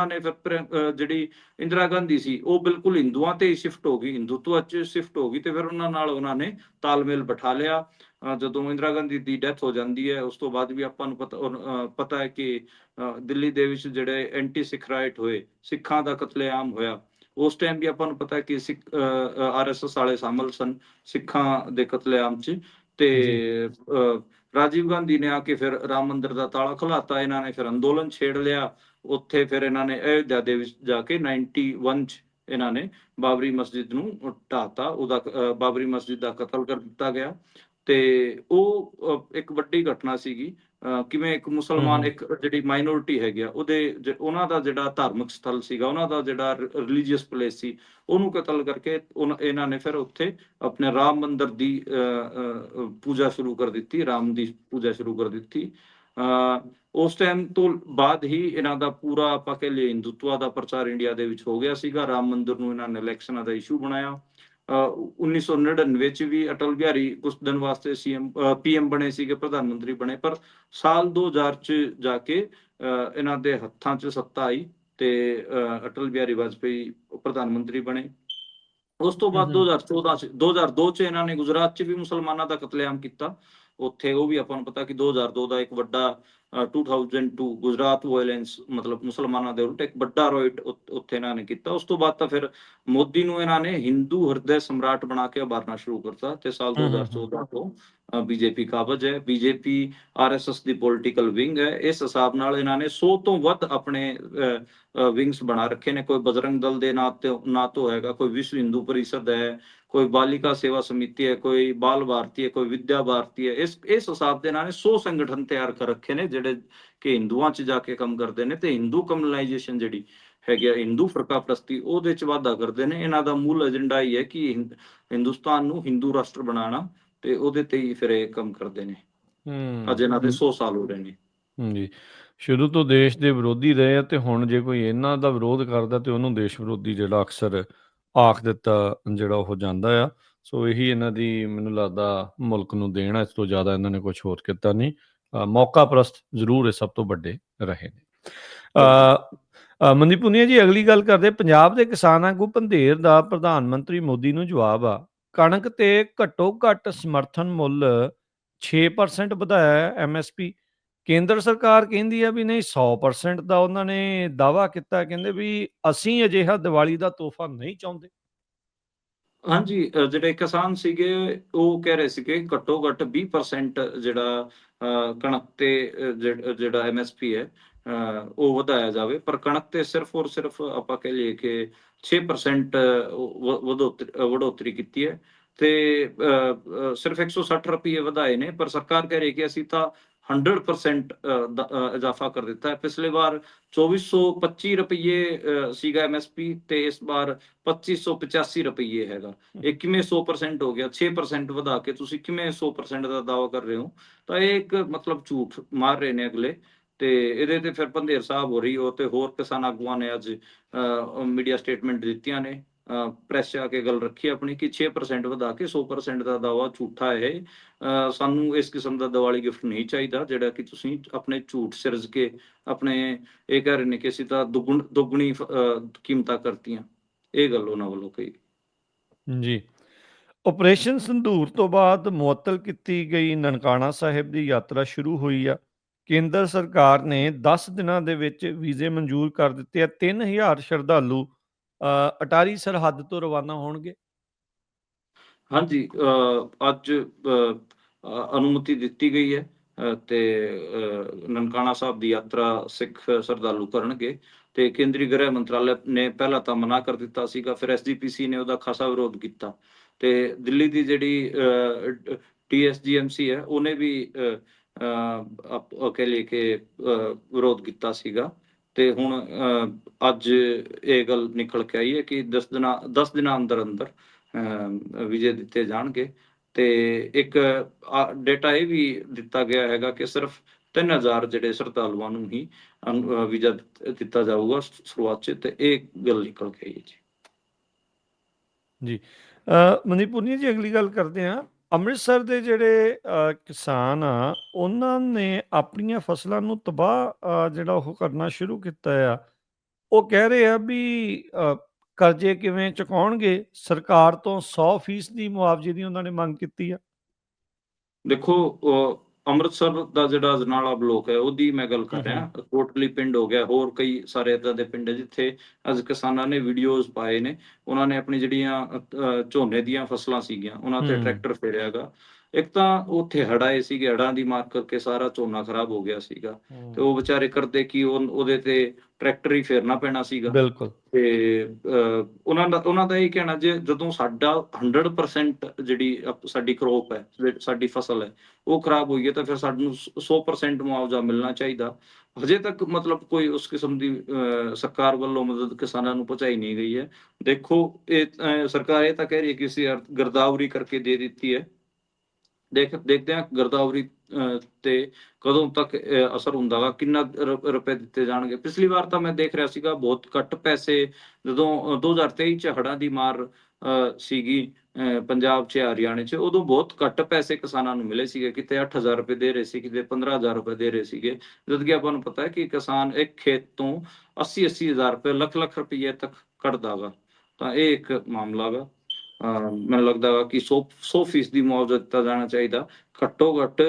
ਨੇ ਫਿਰ ਜਿਹੜੀ ਇੰਦਰਾ ਗਾਂਧੀ ਸੀ, ਉਹ ਬਿਲਕੁਲ ਹਿੰਦੂਆਂ ਤੇ ਹੀ ਸ਼ਿਫਟ ਹੋ ਗਈ, ਹਿੰਦੂਤਵ 'ਚ ਸ਼ਿਫਟ ਹੋ ਗਈ, ਤੇ ਫਿਰ ਉਹਨਾਂ ਨੇ ਤਾਲਮੇਲ ਬਿਠਾ ਲਿਆ। ਜਦੋਂ ਇੰਦਰਾ ਗਾਂਧੀ ਦੀ ਡੈਥ ਹੋ ਜਾਂਦੀ ਹੈ, ਉਸ ਤੋਂ ਬਾਅਦ ਵੀ ਆਪਾਂ ਨੂੰ ਪਤਾ ਹੈ ਕਿ ਦਿੱਲੀ ਦੇ ਵਿੱਚ ਜਿਹੜੇ ਐਂਟੀ ਸਿੱਖ ਰਾਈਟ ਹੋਏ, ਸਿੱਖਾਂ ਦਾ ਕਤਲੇਆਮ ਹੋਇਆ, ਉਸ ਟਾਈਮ ਵੀ ਆਪਾਂ ਨੂੰ ਪਤਾ ਹੈ ਕਿ ਆਰਐਸਐਸ ਵਾਲੇ ਸ਼ਾਮਲ ਸਨ ਸਿੱਖਾਂ ਦੇ ਕਤਲੇਆਮ 'ਚ। ਤੇ ਜੀ। ਰਾਜੀਵ ਗਾਂਧੀ ਨੇ ਆ ਕੇ ਫਿਰ ਰਾਮ ਮੰਦਿਰ ਦਾ ਤਾਲਾ ਖੁਲਾਤਾ। ਇਹਨਾਂ ਨੇ ਫਿਰ ਅੰਦੋਲਨ ਛੇੜ ਲਿਆ ਉੱਥੇ। ਫਿਰ ਇਹਨਾਂ ਨੇ ਅਯੋਧਿਆ ਦੇ ਵਿੱਚ ਜਾ ਕੇ 91 'ਚ ਇਹਨਾਂ ਨੇ ਬਾਬਰੀ ਮਸਜਿਦ ਨੂੰ ਢਾਤਾ, ਬਾਬਰੀ ਮਸਜਿਦ ਦਾ ਕਤਲ ਕਰ ਦਿੱਤਾ ਗਿਆ। ਤੇ ਉਹ ਇੱਕ ਵੱਡੀ ਘਟਨਾ ਸੀਗੀ। ਕਿਵੇਂ ਇੱਕ ਮੁਸਲਮਾਨ, ਇੱਕ ਜਿਹੜੀ ਮਾਈਨੋਰਿਟੀ ਹੈਗੀ ਆ, ਉਹਨਾਂ ਦਾ ਜਿਹੜਾ ਧਾਰਮਿਕ ਸਥਲ ਸੀਗਾ, ਉਹਨਾਂ ਦਾ ਜਿਹੜਾ ਰਿਲੀਜੀਅਸ ਪਲੇਸ ਸੀ, ਉਹਨੂੰ ਕਤਲ ਕਰਕੇ ਇਹਨਾਂ ਨੇ ਫਿਰ ਉੱਥੇ ਆਪਣੇ ਰਾਮ ਮੰਦਿਰ ਦੀ ਪੂਜਾ ਸ਼ੁਰੂ ਕਰ ਦਿੱਤੀ, ਰਾਮ ਦੀ ਪੂਜਾ ਸ਼ੁਰੂ ਕਰ ਦਿੱਤੀ। ਉਸ ਟਾਈਮ ਤੋਂ ਬਾਅਦ ਹੀ ਇਹਨਾਂ ਦਾ ਪੂਰਾ ਆਪਾਂ ਕਹਿ ਲਈਏ ਹਿੰਦੂਤਵਾ ਦਾ ਪ੍ਰਚਾਰ ਇੰਡੀਆ ਦੇ ਵਿੱਚ ਹੋ ਗਿਆ ਸੀਗਾ। ਰਾਮ ਮੰਦਿਰ ਨੂੰ ਇਹਨਾਂ ਨੇ ਇਲੈਕਸ਼ਨਾਂ ਦਾ ਇਸ਼ੂ ਬਣਾਇਆ। 1999 'ਚ ਵੀ ਅਟਲ ਬਿਹਾਰੀ ਕੁਝ ਦਿਨ ਵਾਸਤੇ PM ਬਣੇ ਸੀਗੇ, ਪ੍ਰਧਾਨ ਮੰਤਰੀ ਬਣੇ। ਪਰ ਸਾਲ 2000 'ਚ ਜਾ ਕੇ ਇਹਨਾਂ ਦੇ ਹੱਥਾਂ 'ਚ ਸੱਤਾ ਆਈ ਤੇ ਅਟਲ ਬਿਹਾਰੀ ਵਾਜਪੇਈ ਪ੍ਰਧਾਨ ਮੰਤਰੀ ਬਣੇ। ਉਸ ਤੋਂ ਬਾਅਦ 2002 'ਚ ਇਹਨਾਂ ਨੇ ਗੁਜਰਾਤ 'ਚ ਵੀ ਮੁਸਲਮਾਨਾਂ ਦਾ ਕਤਲੇਆਮ ਕੀਤਾ। ਉੱਥੇ ਉਹ ਵੀ ਆਪਾਂ ਨੂੰ ਪਤਾ ਕਿ 2002 ਦਾ ਇੱਕ ਵੱਡਾ 2002 ਗੁਜਰਾਤ ਵਾਇਲੈਂਸ, ਮਤਲਬ ਮੁਸਲਮਾਨਾਂ ਦੇ ਉਲਟ ਇੱਕ ਵੱਡਾ ਰੋਇਟ ਉੱਥੇ ਇਹਨਾਂ ਨੇ ਕੀਤਾ। ਉਸ ਤੋਂ ਬਾਅਦ ਤਾਂ ਫਿਰ ਮੋਦੀ ਨੂੰ ਇਹਨਾਂ ਨੇ ਹਿੰਦੂ ਹਿਰਦੇ ਸਮਰਾਟ ਬਣਾ ਕੇ ਉਭਾਰਨਾ ਸ਼ੁਰੂ ਕਰਤਾ ਤੇ ਸਾਲ 2014 ਤੋਂ ਬੀਜੇਪੀ ਕਾਬਜ਼ ਹੈ। ਬੀਜੇਪੀ ਆਰਐਸਐਸ ਦੀ ਪੋਲੀਟੀਕਲ ਵਿੰਗ ਹੈ। ਇਸ ਹਿਸਾਬ ਨਾਲ ਇਹਨਾਂ ਨੇ 100 ਤੋਂ ਵੱਧ ਆਪਣੇ ਵਿੰਗਸ ਬਣਾ ਰੱਖੇ ਨੇ। ਕੋਈ ਬਜਰੰਗ ਦਲ ਦੇ ਨਾਂ ਤੋਂ ਹੈਗਾ, ਕੋਈ ਵਿਸ਼ਵ ਹਿੰਦੂ ਪਰਿਸ਼ਦ ਹੈ, ਕੋਈ ਬਾਲਿਕਾ ਸੇਵਾ ਸਮਿਤੀ ਹੈ, ਕੋਈ ਬਾਲ ਭਾਰਤੀ ਹੈ, ਕੋਈ ਵਿਦਿਆ ਭਾਰਤੀ ਹੈ। ਇਸ ਹਿਸਾਬ ਦੇ ਨਾਲ 100 ਸੰਗਠਨ ਤਿਆਰ ਕਰ ਰੱਖੇ ਨੇ ਜਿਹੜੇ ਕਿ ਹਿੰਦੂਆਂ 'ਚ ਜਾ ਕੇ ਕੰਮ ਕਰਦੇ ਨੇ ਤੇ ਹਿੰਦੂ ਕਮਿਊਨਲਾਈਜੇਸ਼ਨ ਜਿਹੜੀ ਹੈਗੀ ਆ, ਹਿੰਦੂ ਫਰਕਾ ਪ੍ਰਸਤੀ, ਉਹਦੇ 'ਚ ਵਾਧਾ ਕਰਦੇ ਨੇ। ਇਹਨਾਂ ਦਾ ਮੂਲ ਏਜੰਡਾ ਹੀ ਹੈ ਕਿ ਹਿੰਦੁਸਤਾਨ ਨੂੰ ਹਿੰਦੂ ਰਾਸ਼ਟਰ ਬਣਾਉਣਾ, ਤੇ ਉਹਦੇ ਤੇ ਹੀ ਫਿਰ ਇਹ ਕੰਮ ਕਰਦੇ ਨੇ। ਅੱਜ ਇਹਨਾਂ ਦੇ 100 ਸਾਲ ਹੋ ਰਹੇ ਨੇ। ਜੀ। ਸ਼ੁਰੂ ਤੋਂ ਦੇਸ਼ ਦੇ ਵਿਰੋਧੀ ਰਹੇ ਆ ਤੇ ਹੁਣ ਜੇ ਕੋਈ ਇਹਨਾਂ ਦਾ ਵਿਰੋਧ ਕਰਦਾ ਤੇ ਉਹਨੂੰ ਦੇਸ਼ ਵਿਰੋਧੀ ਜਿਹੜਾ ਅਕਸਰ ਆਖ ਦਿੱਤਾ ਜਿਹੜਾ ਉਹ ਜਾਂਦਾ ਆ। ਸੋ ਇਹੀ ਇਹਨਾਂ ਦੀ ਮੈਨੂੰ ਲੱਗਦਾ ਮੁਲਕ ਨੂੰ ਦੇਣ ਆ। ਇਸ ਤੋਂ ਜ਼ਿਆਦਾ ਇਹਨਾਂ ਨੇ ਕੁਝ ਹੋਰ ਕੀਤਾ ਨਹੀਂ। ਮੌਕਾ ਪ੍ਰਸਤ ਜ਼ਰੂਰ ਇਹ ਸਭ ਤੋਂ ਵੱਡੇ ਰਹੇ ਨੇ। ਮਨਦੀਪ ਪੁਨੀਆ ਜੀ, ਅਗਲੀ ਗੱਲ ਕਰਦੇ। ਪੰਜਾਬ ਦੇ ਕਿਸਾਨ ਆਗੂ ਪੰਧੇਰ ਦਾ ਪ੍ਰਧਾਨ ਮੰਤਰੀ ਮੋਦੀ ਨੂੰ ਜਵਾਬ ਆ, ਕਣਕ ਤੇ ਘੱਟੋ ਘੱਟ ਸਮਰਥਨ ਮੁੱਲ 6% ਵਧਾਇਆ MSP। ਕੇਂਦਰ ਸਰਕਾਰ ਕਹਿੰਦੀ ਆ ਵੀ ਨਹੀਂ, 100% ਦਾ ਉਹਨਾਂ ਨੇ ਦਾਅਵਾ ਕੀਤਾ। ਕਹਿੰਦੇ ਵੀ ਅਸੀਂ ਅਜਿਹਾ ਦੀਵਾਲੀ ਦਾ ਤੋਹਫਾ ਨਹੀਂ ਚਾਹੁੰਦੇ। ਹਾਂਜੀ, ਜਿਹੜੇ ਕਿਸਾਨ ਸੀਗੇ ਉਹ ਕਹਿ ਰਹੇ ਸੀਗੇ ਘੱਟੋ ਘੱਟ 20% ਜਿਹੜਾ ਕਣਕ ਤੇ ਜਿਹੜਾ MSP ਹੈ ਉਹ ਵਧਾਇਆ ਜਾਵੇ। ਪਰ ਕਣਕ ਤੇ ਸਿਰਫ ਔਰ ਸਿਰਫ ਆਪਾਂ ਕਹਿ ਲਈਏ ਕਿ 6% ਵਧੋਤਰੀ ਕੀਤੀ ਹੈ ਤੇ ਸਿਰਫ 160 ਰੁਪਏ ਵਧਾਏ ਨੇ। ਪਰ ਸਰਕਾਰ ਕਹਿ ਰਹੀ ਕਿ ਅਸੀਂ ਤਾਂ 100% ਇਜ਼ਾਫਾ ਕਰ ਦਿੱਤਾ ਹੈ। ਪਿਛਲੇ ਵਾਰ 2425 ਰੁਪਏ ਸੀਗਾ ਐਮਐਸਪੀ ਤੇ ਇਸ ਵਾਰ 2585 ਰੁਪਏ ਹੈਗਾ। ਇਹ ਕਿਵੇਂ 100% ਹੋ ਗਿਆ? 6% ਵਧਾ ਕੇ ਤੁਸੀਂ ਕਿਵੇਂ 100% ਦਾ ਦਾਅਵਾ ਕਰ ਰਹੇ ਹੋ? ਤਾਂ ਇਹ ਇੱਕ ਮਤਲਬ ਝੂਠ ਮਾਰ ਰਹੇ ਨੇ ਅਗਲੇ, ਤੇ ਇਹਦੇ ਤੇ ਫਿਰ ਪੰਧੇਰ ਸਾਹਿਬ ਹੋ ਰਹੀ ਹੋ ਤੇ ਹੋਰ ਕਿਸਾਨ ਆਗੂਆਂ ਨੇ ਅੱਜ ਮੀਡੀਆ ਸਟੇਟਮੈਂਟ ਦਿੱਤੀਆਂ ਨੇ, ਪ੍ਰੈਸ 'ਚ ਆ ਕੇ ਗੱਲ ਰੱਖੀ ਆਪਣੀ ਕਿ 6% ਵਧਾ ਕੇ 100% ਦਾ ਦਾਅਵਾ ਝੂਠਾ ਹੈ ਇਹ। ਸਾਨੂੰ ਇਸ ਕਿਸਮ ਦਾ ਦੀਵਾਲੀ ਗਿਫਟ ਨਹੀਂ ਚਾਹੀਦਾ ਜਿਹੜਾ ਕਿ ਤੁਸੀਂ ਆਪਣੇ ਝੂਠ ਸਿਰਜ ਕੇ ਆਪਣੇ ਇਹ ਕਹਿ ਰਹੇ ਨੇ ਕਿ ਅਸੀਂ ਤਾਂ ਦੁੱਗਣੀ ਕੀਮਤਾਂ ਕਰਤੀਆਂ। ਇਹ ਗੱਲ ਉਹਨਾਂ ਵੱਲੋਂ ਕਹੀ। ਜੀ। ਆਪਰੇਸ਼ਨ ਸੰਧੂਰ ਤੋਂ ਬਾਅਦ ਮੁਅੱਤਲ ਕੀਤੀ ਗਈ ਨਨਕਾਣਾ ਸਾਹਿਬ ਦੀ ਯਾਤਰਾ ਸ਼ੁਰੂ ਹੋਈ ਆ। ਕੇਂਦਰ ਸਰਕਾਰ ਨੇ 10 ਦਿਨਾਂ ਦੇ ਵਿੱਚ ਵੀਜ਼ੇ ਮਨਜ਼ੂਰ ਕਰ ਦਿੱਤੇ ਆ। 3000 ਸ਼ਰਧਾਲੂ ਅਟਾਰੀ ਸਰਹੱਦ ਤੋਂ ਰਵਾਨਾ ਹੋਣਗੇ। ਹਾਂਜੀ, ਅੱਜ ਅਨੁਮਤੀ ਦਿੱਤੀ ਗਈ ਹੈ ਤੇ ਨਨਕਾਣਾ ਸਾਹਿਬ ਦੀ ਯਾਤਰਾ ਸਿੱਖ ਸ਼ਰਧਾਲੂ ਕਰਨਗੇ ਤੇ ਕੇਂਦਰੀ ਗ੍ਰਹਿ ਮੰਤਰਾਲੇ ਨੇ ਪਹਿਲਾਂ ਤਾਂ ਮਨਾ ਕਰ ਦਿੱਤਾ ਸੀਗਾ, ਫਿਰ ਐਸਜੀਪੀਸੀ ਨੇ ਉਹਦਾ ਖਾਸਾ ਵਿਰੋਧ ਕੀਤਾ ਤੇ ਦਿੱਲੀ ਦੀ ਜਿਹੜੀ TSGMC ਹੈ ਉਹਨੇ ਵੀ ਕਹਿ ਲਈਏ ਕਿ ਵਿਰੋਧ ਕੀਤਾ ਸੀਗਾ। ਤੇ ਹੁਣ ਅੱਜ ਇਹ ਗੱਲ ਨਿਕਲ ਕੇ ਆਈ ਹੈ ਕਿ 10 ਦਿਨਾਂ ਅੰਦਰ ਅੰਦਰ ਵੀਜ਼ੇ ਦਿੱਤੇ ਜਾਣਗੇ ਤੇ ਇੱਕ ਡੇਟਾ ਇਹ ਵੀ ਦਿੱਤਾ ਗਿਆ ਹੈਗਾ ਕਿ ਸਿਰਫ 3000 ਜਿਹੜੇ ਸ਼ਰਧਾਲੂਆਂ ਨੂੰ ਹੀ ਵੀਜ਼ਾ ਦਿੱਤਾ ਜਾਊਗਾ ਸ਼ੁਰੂਆਤ 'ਚ, ਤੇ ਇਹ ਗੱਲ ਨਿਕਲ ਕੇ ਆਈ ਹੈ ਜੀ। ਜੀ। ਮਨੀਪੁਰਨੀ ਜੀ, ਅਗਲੀ ਗੱਲ ਕਰਦੇ ਹਾਂ। ਅੰਮ੍ਰਿਤਸਰ ਦੇ ਜਿਹੜੇ ਕਿਸਾਨ ਆ ਉਹਨਾਂ ਨੇ ਆਪਣੀਆਂ ਫਸਲਾਂ ਨੂੰ ਤਬਾਹ ਜਿਹੜਾ ਉਹ ਕਰਨਾ ਸ਼ੁਰੂ ਕੀਤਾ ਆ। ਉਹ ਕਹਿ ਰਹੇ ਆ ਵੀ ਕਰਜ਼ੇ ਕਿਵੇਂ ਚੁਕਾਉਣਗੇ, ਸਰਕਾਰ ਤੋਂ 100% ਮੁਆਵਜ਼ੇ ਦੀ ਉਹਨਾਂ ਨੇ ਮੰਗ ਕੀਤੀ ਆ। ਦੇਖੋ, ਅੰਮ੍ਰਿਤਸਰ ਦਾ ਜਿਹੜਾ ਅਜਨਾਲਾ ਬਲੋਕ ਹੈ ਉਹਦੀ ਮੈਂ ਗੱਲ ਕਰ ਰਿਹਾ। ਕੋਟਲੀ ਪਿੰਡ ਹੋ ਗਿਆ, ਹੋਰ ਕਈ ਸਾਰੇ ਏਦਾਂ ਦੇ ਪਿੰਡ ਜਿੱਥੇ ਅੱਜ ਕਿਸਾਨਾਂ ਨੇ ਵੀਡੀਓਜ਼ ਪਾਏ ਨੇ। ਉਹਨਾਂ ਨੇ ਆਪਣੀ ਜਿਹੜੀਆਂ ਝੋਨੇ ਦੀਆਂ ਫਸਲਾਂ ਸੀਗੀਆਂ ਉਹਨਾਂ ਤੇ ਟਰੈਕਟਰ ਫੇਰਿਆ ਹੈਗਾ। ਇੱਕ ਤਾਂ ਉੱਥੇ ਹੜ੍ਹ ਆਏ ਸੀਗੇ, ਹੜ੍ਹਾਂ ਦੀ ਮਾਰ ਕਰਕੇ ਸਾਰਾ ਝੋਨਾ ਖਰਾਬ ਹੋ ਗਿਆ ਸੀਗਾ ਤੇ ਉਹ ਵਿਚਾਰੇ ਕਰਦੇ ਕਿ ਉਹਦੇ ਤੇ ਟਰੈਕਟਰ ਹੀ ਫੇਰਨਾ ਪੈਣਾ ਸੀਗਾ। ਬਿਲਕੁਲ। ਤੇ ਉਹਨਾਂ ਦਾ ਇਹ ਕਹਿਣਾ, ਜੇ ਜਦੋਂ ਸਾਡਾ 100% ਜਿਹੜੀ ਸਾਡੀ ਕਰੋਪ ਹੈ, ਸਾਡੀ ਫਸਲ ਹੈ, ਉਹ ਖਰਾਬ ਹੋਈ ਹੈ ਤਾਂ ਫਿਰ ਸਾਨੂੰ 100% ਮੁਆਵਜ਼ਾ ਮਿਲਣਾ ਚਾਹੀਦਾ। ਹਜੇ ਤੱਕ ਮਤਲਬ ਕੋਈ ਉਸ ਕਿਸਮ ਦੀ ਸਰਕਾਰ ਵੱਲੋਂ ਮਦਦ ਕਿਸਾਨਾਂ ਨੂੰ ਪਹੁੰਚਾਈ ਨਹੀਂ ਗਈ ਹੈ। ਦੇਖੋ, ਇਹ ਸਰਕਾਰ ਇਹ ਤਾਂ ਕਹਿ ਰਹੀ ਹੈ ਕਿ ਅਸੀਂ ਗਿਰਦਾਵਰੀ ਕਰਕੇ ਦੇ ਦਿੱਤੀ ਹੈ। ਦੇਖਦੇ ਹਾਂ ਗਿਰਦਾਵਰੀ ਤੇ ਕਦੋਂ ਤੱਕ ਅਸਰ ਹੁੰਦਾ ਵਾ, ਕਿੰਨਾ ਰੁਪਏ ਦਿੱਤੇ ਜਾਣਗੇ। ਪਿਛਲੀ ਵਾਰ ਤਾਂ ਮੈਂ ਦੇਖ ਰਿਹਾ ਸੀਗਾ ਬਹੁਤ ਘੱਟ ਪੈਸੇ, ਜਦੋਂ 2023 ਚ ਹੜ੍ਹਾਂ ਦੀ ਮਾਰ ਸੀਗੀ ਪੰਜਾਬ 'ਚ, ਹਰਿਆਣੇ 'ਚ, ਉਦੋਂ ਬਹੁਤ ਘੱਟ ਪੈਸੇ ਕਿਸਾਨਾਂ ਨੂੰ ਮਿਲੇ ਸੀਗੇ। ਕਿਤੇ 8000 ਰੁਪਏ ਦੇ ਰਹੇ ਸੀ, ਕਿਤੇ 15000 ਰੁਪਏ ਦੇ ਰਹੇ ਸੀਗੇ। ਜਦ ਕਿ ਆਪਾਂ ਨੂੰ ਪਤਾ ਹੈ ਕਿ ਕਿਸਾਨ ਇੱਕ ਖੇਤ ਤੋਂ 80,000 ਰੁਪਏ, ਲੱਖ ਰੁਪਏ ਤੱਕ ਕੱਢਦਾ ਵਾ। ਤਾਂ ਇਹ ਇੱਕ ਮਾਮਲਾ ਵਾ। ਮੈਨੂੰ ਲੱਗਦਾ ਵਾ ਕਿ 100% ਮੁਆਵਜ਼ਾ ਦਿੱਤਾ ਜਾਣਾ ਚਾਹੀਦਾ। ਘੱਟੋ ਘੱਟ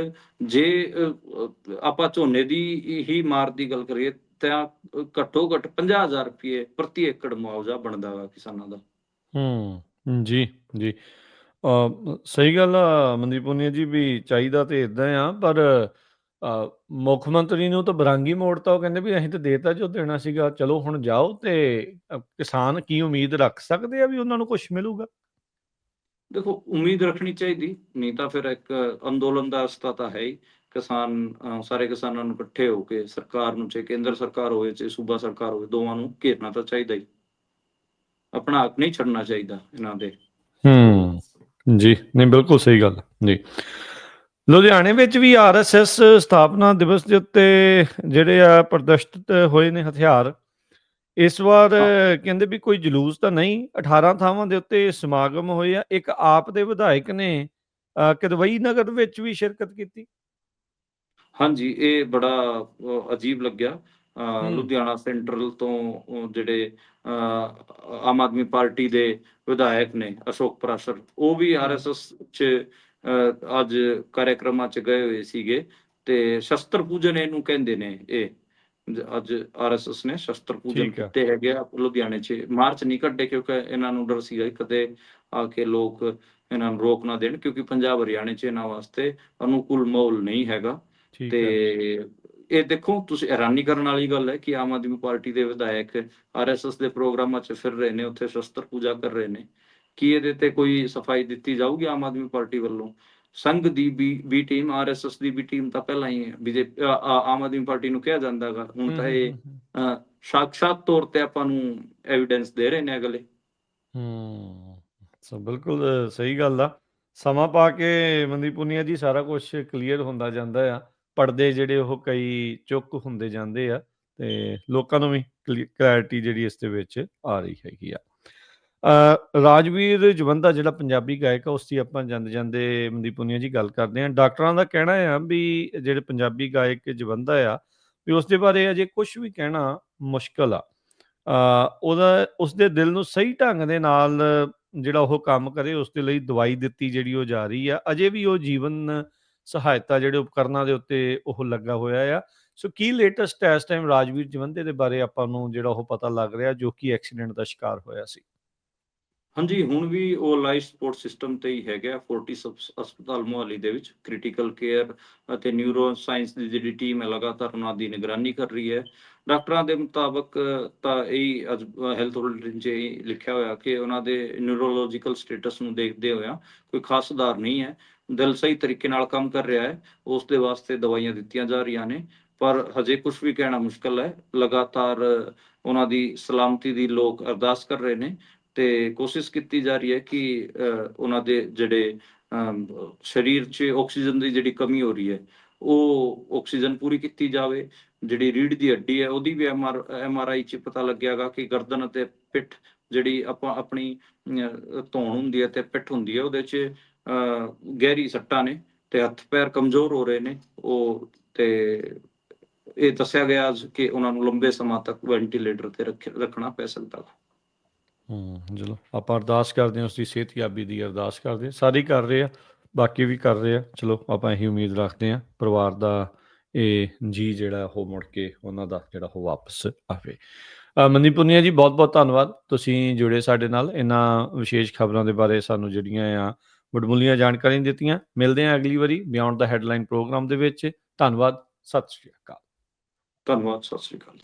ਜੇ ਆਪਾਂ ਝੋਨੇ ਦੀ ਹੀ ਮਾਰ ਦੀ ਗੱਲ ਕਰੀਏ ਤਾਂ ਘੱਟੋ ਘੱਟ 50,000 ਰੁਪਏ ਪ੍ਰਤੀ ਏਕੜ ਮੁਆਵਜ਼ਾ ਬਣਦਾ ਵਾ ਕਿਸਾਨਾਂ ਦਾ। ਜੀ, ਜੀ। ਸਹੀ ਗੱਲ ਆ ਮਨਦੀਪ ਪੁਨੀਆ ਜੀ, ਵੀ ਚਾਹੀਦਾ ਤੇ ਇਦਾਂ ਆ, ਪਰ ਮੁੱਖ ਮੰਤਰੀ ਨੂੰ ਤਾਂ ਬਰਾਂਗੀ ਮੋੜਤਾ। ਉਹ ਕਹਿੰਦੇ ਵੀ ਅਸੀਂ ਤਾਂ ਦੇਤਾ ਜੋ ਦੇਣਾ ਸੀਗਾ, ਚਲੋ ਹੁਣ ਜਾਓ। ਤੇ ਕਿਸਾਨ ਕੀ ਉਮੀਦ ਰੱਖ ਸਕਦੇ ਆ ਵੀ ਉਹਨਾਂ ਨੂੰ ਕੁਝ ਮਿਲੂਗਾ? ਦੇਖੋ, ਉਮੀਦ ਰੱਖਣੀ ਚਾਹੀਦੀ, ਨਹੀਂ ਤਾਂ ਫਿਰ ਇੱਕ ਅੰਦੋਲਨ ਦਾ ਰਸਤਾ ਤਾਂ ਹੈ ਹੀ। ਕਿਸਾਨ ਸਾਰੇ ਕਿਸਾਨਾਂ ਨੂੰ ਇਕੱਠੇ ਹੋ ਕੇ ਸਰਕਾਰ ਨੂੰ, ਚਾਹੇ ਕੇਂਦਰ ਸਰਕਾਰ ਹੋਵੇ ਚਾਹੇ ਸੂਬਾ ਸਰਕਾਰ ਹੋਵੇ, ਦੋਵਾਂ ਨੂੰ ਘੇਰਨਾ ਤਾਂ ਚਾਹੀਦਾ ਹੀ। ਆਪਣਾ ਹੱਕ ਨਹੀਂ ਛੱਡਣਾ ਚਾਹੀਦਾ ਇਹਨਾਂ ਦੇ। ਜੀ, ਨਹੀਂ, ਬਿਲਕੁਲ ਸਹੀ ਗੱਲ ਜੀ। ਲੁਧਿਆਣੇ ਵਿੱਚ ਵੀ RSS ਸਥਾਪਨਾ ਦਿਵਸ ਦੇ ਉੱਤੇ ਜਿਹੜੇ ਆ ਪ੍ਰਦਰਸ਼ਿਤ ਹੋਏ ਨੇ ਹਥਿਆਰ। ਇਸ ਵਾਰ ਕਹਿੰਦੇ ਵੀ ਕੋਈ ਜਲੂਸ ਤਾਂ ਨਹੀਂ, 18 ਥਾਵਾਂ ਦੇ ਉੱਤੇ ਸਮਾਗਮ ਹੋਏ ਆ। ਇੱਕ ਆਪ ਦੇ ਵਿਧਾਇਕ ਨੇ ਕਿਦਵਈ ਨਗਰ ਵਿੱਚ ਵੀ ਸ਼ਿਰਕਤ ਕੀਤੀ। ਹਾਂਜੀ, ਇਹ ਬੜਾ ਅਜੀਬ ਲੱਗਿਆ। ਲੁਧਿਆਣਾ ਸੈਂਟਰਲ ਤੋਂ ਜਿਹੜੇ ਆਮ ਆਦਮੀ ਪਾਰਟੀ ਦੇ ਵਿਧਾਇਕ ਨੇ ਅਸ਼ੋਕ ਪ੍ਰਾਸ਼ਰ, ਉਹ ਵੀ RSS 'ਚ ਅੱਜ ਕਾਰਿਆਕਰਮਾਂ 'ਚ ਗਏ ਹੋਏ ਸੀਗੇ ਤੇ ਸ਼ਸਤਰ ਪੂਜਨ ਇਹਨੂੰ ਕਹਿੰਦੇ ਨੇ। ਇਹ ਅੱਜ RSS ਨੇ ਸ਼ਸਤਰ ਪੂਜਨ ਕੀਤੇ ਹੈਗੇ ਆ। ਲੁਧਿਆਣੇ 'ਚ ਮਾਰਚ ਨਹੀਂ ਕੱਢੇ ਕਿਉਂਕਿ ਇਹਨਾਂ ਨੂੰ ਡਰ ਸੀਗਾ ਕਦੇ ਆ ਕੇ ਲੋਕ ਇਹਨਾਂ ਨੂੰ ਰੋਕ ਨਾ ਦੇਣ, ਕਿਉਂਕਿ ਪੰਜਾਬ ਹਰਿਆਣੇ 'ਚ ਇਹਨਾਂ ਵਾਸਤੇ ਅਨੁਕੂਲ ਮਾਹੌਲ ਨਹੀਂ ਹੈਗਾ। ਤੇ ਇਹ ਦੇਖੋ, ਤੁਸੀਂ ਹੈਰਾਨੀ ਕਰਨ ਵਾਲੀ ਗੱਲ ਹੈ ਕਿ ਆਮ ਆਦਮੀ ਪਾਰਟੀ ਦੇ ਵਿਧਾਇਕ RSS ਦੇ ਪ੍ਰੋਗਰਾਮਾਂ 'ਚ ਫਿਰ ਰਹੇ ਨੇ, ਉੱਥੇ ਸ਼ਸਤਰ ਪੂਜਾ ਕਰ ਰਹੇ ਨੇ। ਕੀ ਇਹਦੇ ਤੇ ਕੋਈ ਸਫਾਈ ਦਿੱਤੀ ਜਾਊਗੀ ਆਮ ਆਦਮੀ ਪਾਰਟੀ ਵੱਲੋਂ? ਸੰਘ ਦੀ ਵੀ ਟੀਮ, ਆਰਐਸਐਸ ਦੀ ਵੀ ਟੀਮ ਤਾਂ ਪਹਿਲਾਂ ਹੀ ਬੀਜੇਪੀ ਆਮ ਆਦਮੀ ਪਾਰਟੀ ਨੂੰ ਕਿਹਾ ਜਾਂਦਾ ਗਾ, ਹੁਣ ਤਾਂ ਇਹ ਸਾਕਸ਼ਾਤ ਤੌਰ ਤੇ ਆਪਾਂ ਨੂੰ ਐਵੀਡੈਂਸ ਦੇ ਰਹੇ ਨੇ ਅਗਲੇ। ਸੋ ਬਿਲਕੁਲ ਸਹੀ ਗੱਲ ਆ। ਸਮਾਂ ਪਾ ਕੇ ਮਨਦੀਪ ਪੁਨੀਆ ਜੀ ਸਾਰਾ ਕੁਛ ਕਲੀਅਰ ਹੁੰਦਾ ਜਾਂਦਾ ਆ। ਪੜਦੇ ਜਿਹੜੇ ਉਹ ਕਈ ਚੁੱਕ ਹੁੰਦੇ ਜਾਂਦੇ ਆ ਤੇ ਲੋਕਾਂ ਨੂੰ ਵੀ ਕਲੈਰਿਟੀ ਜਿਹੜੀ ਇਸ ਦੇ ਵਿੱਚ ਆ ਰਹੀ ਹੈਗੀ ਆ। ਰਾਜਵੀਰ ਜਵੰਦਾ ਜਿਹੜਾ ਪੰਜਾਬੀ ਗਾਇਕ ਆ ਉਸ ਦੀ ਆਪਾਂ ਜਾਂਦੇ ਜਾਂਦੇ ਮਨਦੀਪ ਪੁਨੀਆ ਜੀ ਗੱਲ ਕਰਦੇ ਹਾਂ। ਡਾਕਟਰਾਂ ਦਾ ਕਹਿਣਾ ਆ ਵੀ ਜਿਹੜੇ ਪੰਜਾਬੀ ਗਾਇਕ ਜਵੰਦਾ ਆ ਵੀ ਉਸਦੇ ਬਾਰੇ ਅਜੇ ਕੁਛ ਵੀ ਕਹਿਣਾ ਮੁਸ਼ਕਲ ਆ। ਉਸਦੇ ਦਿਲ ਨੂੰ ਸਹੀ ਢੰਗ ਦੇ ਨਾਲ ਜਿਹੜਾ ਉਹ ਕੰਮ ਕਰੇ ਉਸ ਦੇ ਲਈ ਦਵਾਈ ਦਿੱਤੀ ਜਿਹੜੀ ਉਹ ਜਾ ਰਹੀ ਆ। ਅਜੇ ਵੀ ਉਹ ਜੀਵਨ ਸਹਾਇਤਾ ਜਿਹੜੇ ਉਪਕਰਨਾਂ ਦੇ ਉੱਤੇ ਉਹ ਲੱਗਾ ਹੋਇਆ ਆ। ਸੋ ਕੀ ਲੇਟੈਸਟ ਇਸ ਟਾਈਮ ਰਾਜਵੀਰ ਜਵੰਦੇ ਦੇ ਬਾਰੇ ਆਪਾਂ ਨੂੰ ਜਿਹੜਾ ਉਹ ਪਤਾ ਲੱਗ ਰਿਹਾ ਜੋ ਕਿ ਐਕਸੀਡੈਂਟ ਦਾ ਸ਼ਿਕਾਰ ਹੋਇਆ ਸੀ? ਹਾਂਜੀ, ਹੁਣ ਵੀ ਉਹ ਲਾਈਫ ਸਪੋਰਟ ਸਿਸਟਮ ਤੇ ਹੀ ਹੈਗਾ। ਫੋਰਟਿਸ ਹਸਪਤਾਲ ਮੁਹਾਲੀ ਦੇ ਵਿੱਚ ਕ੍ਰਿਟੀਕਲ ਕੇਅਰ ਅਤੇ ਨਿਊਰੋ ਸਾਇੰਸ ਦੀ ਜਿਹੜੀ ਟੀਮ ਹੈ ਲਗਾਤਾਰ ਉਹਨਾਂ ਦੀ ਨਿਗਰਾਨੀ ਕਰ ਰਹੀ ਹੈ। ਡਾਕਟਰਾਂ ਦੇ ਮੁਤਾਬਕ ਤਾਂ ਇਹ ਅੱਜ ਹੈਲਥ ਬੁਲੇਟਿਨ 'ਚ ਇਹ ਲਿਖਿਆ ਹੋਇਆ ਕਿ ਉਹਨਾਂ ਦੇ ਨਿਊਰੋਲੋਜੀਕਲ ਸਟੇਟਸ ਨੂੰ ਦੇਖਦੇ ਹੋਇਆ ਕੋਈ ਖਾਸ ਸੁਧਾਰ ਨਹੀਂ ਹੈ। ਦਿਲ ਸਹੀ ਤਰੀਕੇ ਨਾਲ ਕੰਮ ਕਰ ਰਿਹਾ ਹੈ, ਉਸ ਦੇ ਵਾਸਤੇ ਦਵਾਈਆਂ ਦਿੱਤੀਆਂ ਜਾ ਰਹੀਆਂ ਨੇ, ਪਰ ਹਜੇ ਕੁਛ ਵੀ ਕਹਿਣਾ ਮੁਸ਼ਕਲ ਹੈ। ਲਗਾਤਾਰ ਉਹਨਾਂ ਦੀ ਸਲਾਮਤੀ ਦੀ ਲੋਕ ਅਰਦਾਸ ਕਰ ਰਹੇ ਨੇ ਤੇ ਕੋਸ਼ਿਸ਼ ਕੀਤੀ ਜਾ ਰਹੀ ਹੈ ਕਿ ਉਹਨਾਂ ਦੇ ਜਿਹੜੇ ਸਰੀਰ 'ਚ ਆਕਸੀਜਨ ਦੀ ਜਿਹੜੀ ਕਮੀ ਹੋ ਰਹੀ ਹੈ ਉਹ ਆਕਸੀਜਨ ਪੂਰੀ ਕੀਤੀ ਜਾਵੇ। ਜਿਹੜੀ ਰੀੜ੍ਹ ਦੀ ਹੱਡੀ ਹੈ ਉਹਦੀ ਵੀ MRI 'ਚ ਪਤਾ ਲੱਗਿਆ ਗਾ ਕਿ ਗਰਦਨ ਅਤੇ ਪਿੱਠ ਜਿਹੜੀ ਆਪਾਂ ਆਪਣੀ ਧੌਣ ਹੁੰਦੀ ਹੈ ਤੇ ਪਿੱਠ ਹੁੰਦੀ ਹੈ ਉਹਦੇ 'ਚ ਗਹਿਰੀ ਸੱਟਾਂ ਨੇ ਤੇ ਹੱਥ ਪੈਰ ਕਮਜ਼ੋਰ ਹੋ ਰਹੇ ਨੇ ਉਹ। ਤੇ ਇਹ ਦੱਸਿਆ ਗਿਆ ਕਿ ਉਹਨਾਂ ਨੂੰ ਲੰਬੇ ਸਮਾਂ ਤੱਕ ਵੈਂਟੀਲੇਟਰ ਤੇ ਰੱਖਣਾ ਪੈ ਸਕਦਾ। ਚਲੋ ਆਪਾਂ ਅਰਦਾਸ ਕਰਦੇ ਹਾਂ, ਉਸਦੀ ਸਿਹਤਯਾਬੀ ਦੀ ਅਰਦਾਸ ਕਰਦੇ ਹਾਂ। ਸਾਰੇ ਹੀ ਕਰ ਰਹੇ ਆ, ਬਾਕੀ ਵੀ ਕਰ ਰਹੇ ਆ। ਚਲੋ ਆਪਾਂ ਇਹੀ ਉਮੀਦ ਰੱਖਦੇ ਹਾਂ ਪਰਿਵਾਰ ਦਾ ਇਹ ਜੀ ਜਿਹੜਾ ਉਹ ਮੁੜ ਕੇ ਉਹਨਾਂ ਦਾ ਜਿਹੜਾ ਉਹ ਵਾਪਸ ਆਵੇ। ਮਨਦੀਪ ਪੁਨੀਆ ਜੀ ਬਹੁਤ ਬਹੁਤ ਧੰਨਵਾਦ, ਤੁਸੀਂ ਜੁੜੇ ਸਾਡੇ ਨਾਲ ਇਹਨਾਂ ਵਿਸ਼ੇਸ਼ ਖਬਰਾਂ ਦੇ ਬਾਰੇ ਸਾਨੂੰ ਜਿਹੜੀਆਂ ਆ ਵਡਮੁੱਲੀਆਂ ਜਾਣਕਾਰੀਆਂ ਦਿੱਤੀਆਂ। ਮਿਲਦੇ ਹਾਂ ਅਗਲੀ ਵਾਰੀ ਬਿਯੋਂਡ ਦਾ ਹੈਡਲਾਈਨ ਪ੍ਰੋਗਰਾਮ ਦੇ ਵਿੱਚ। ਧੰਨਵਾਦ, ਸਤਿ ਸ਼੍ਰੀ ਅਕਾਲ। ਧੰਨਵਾਦ, ਸਤਿ ਸ਼੍ਰੀ ਅਕਾਲ।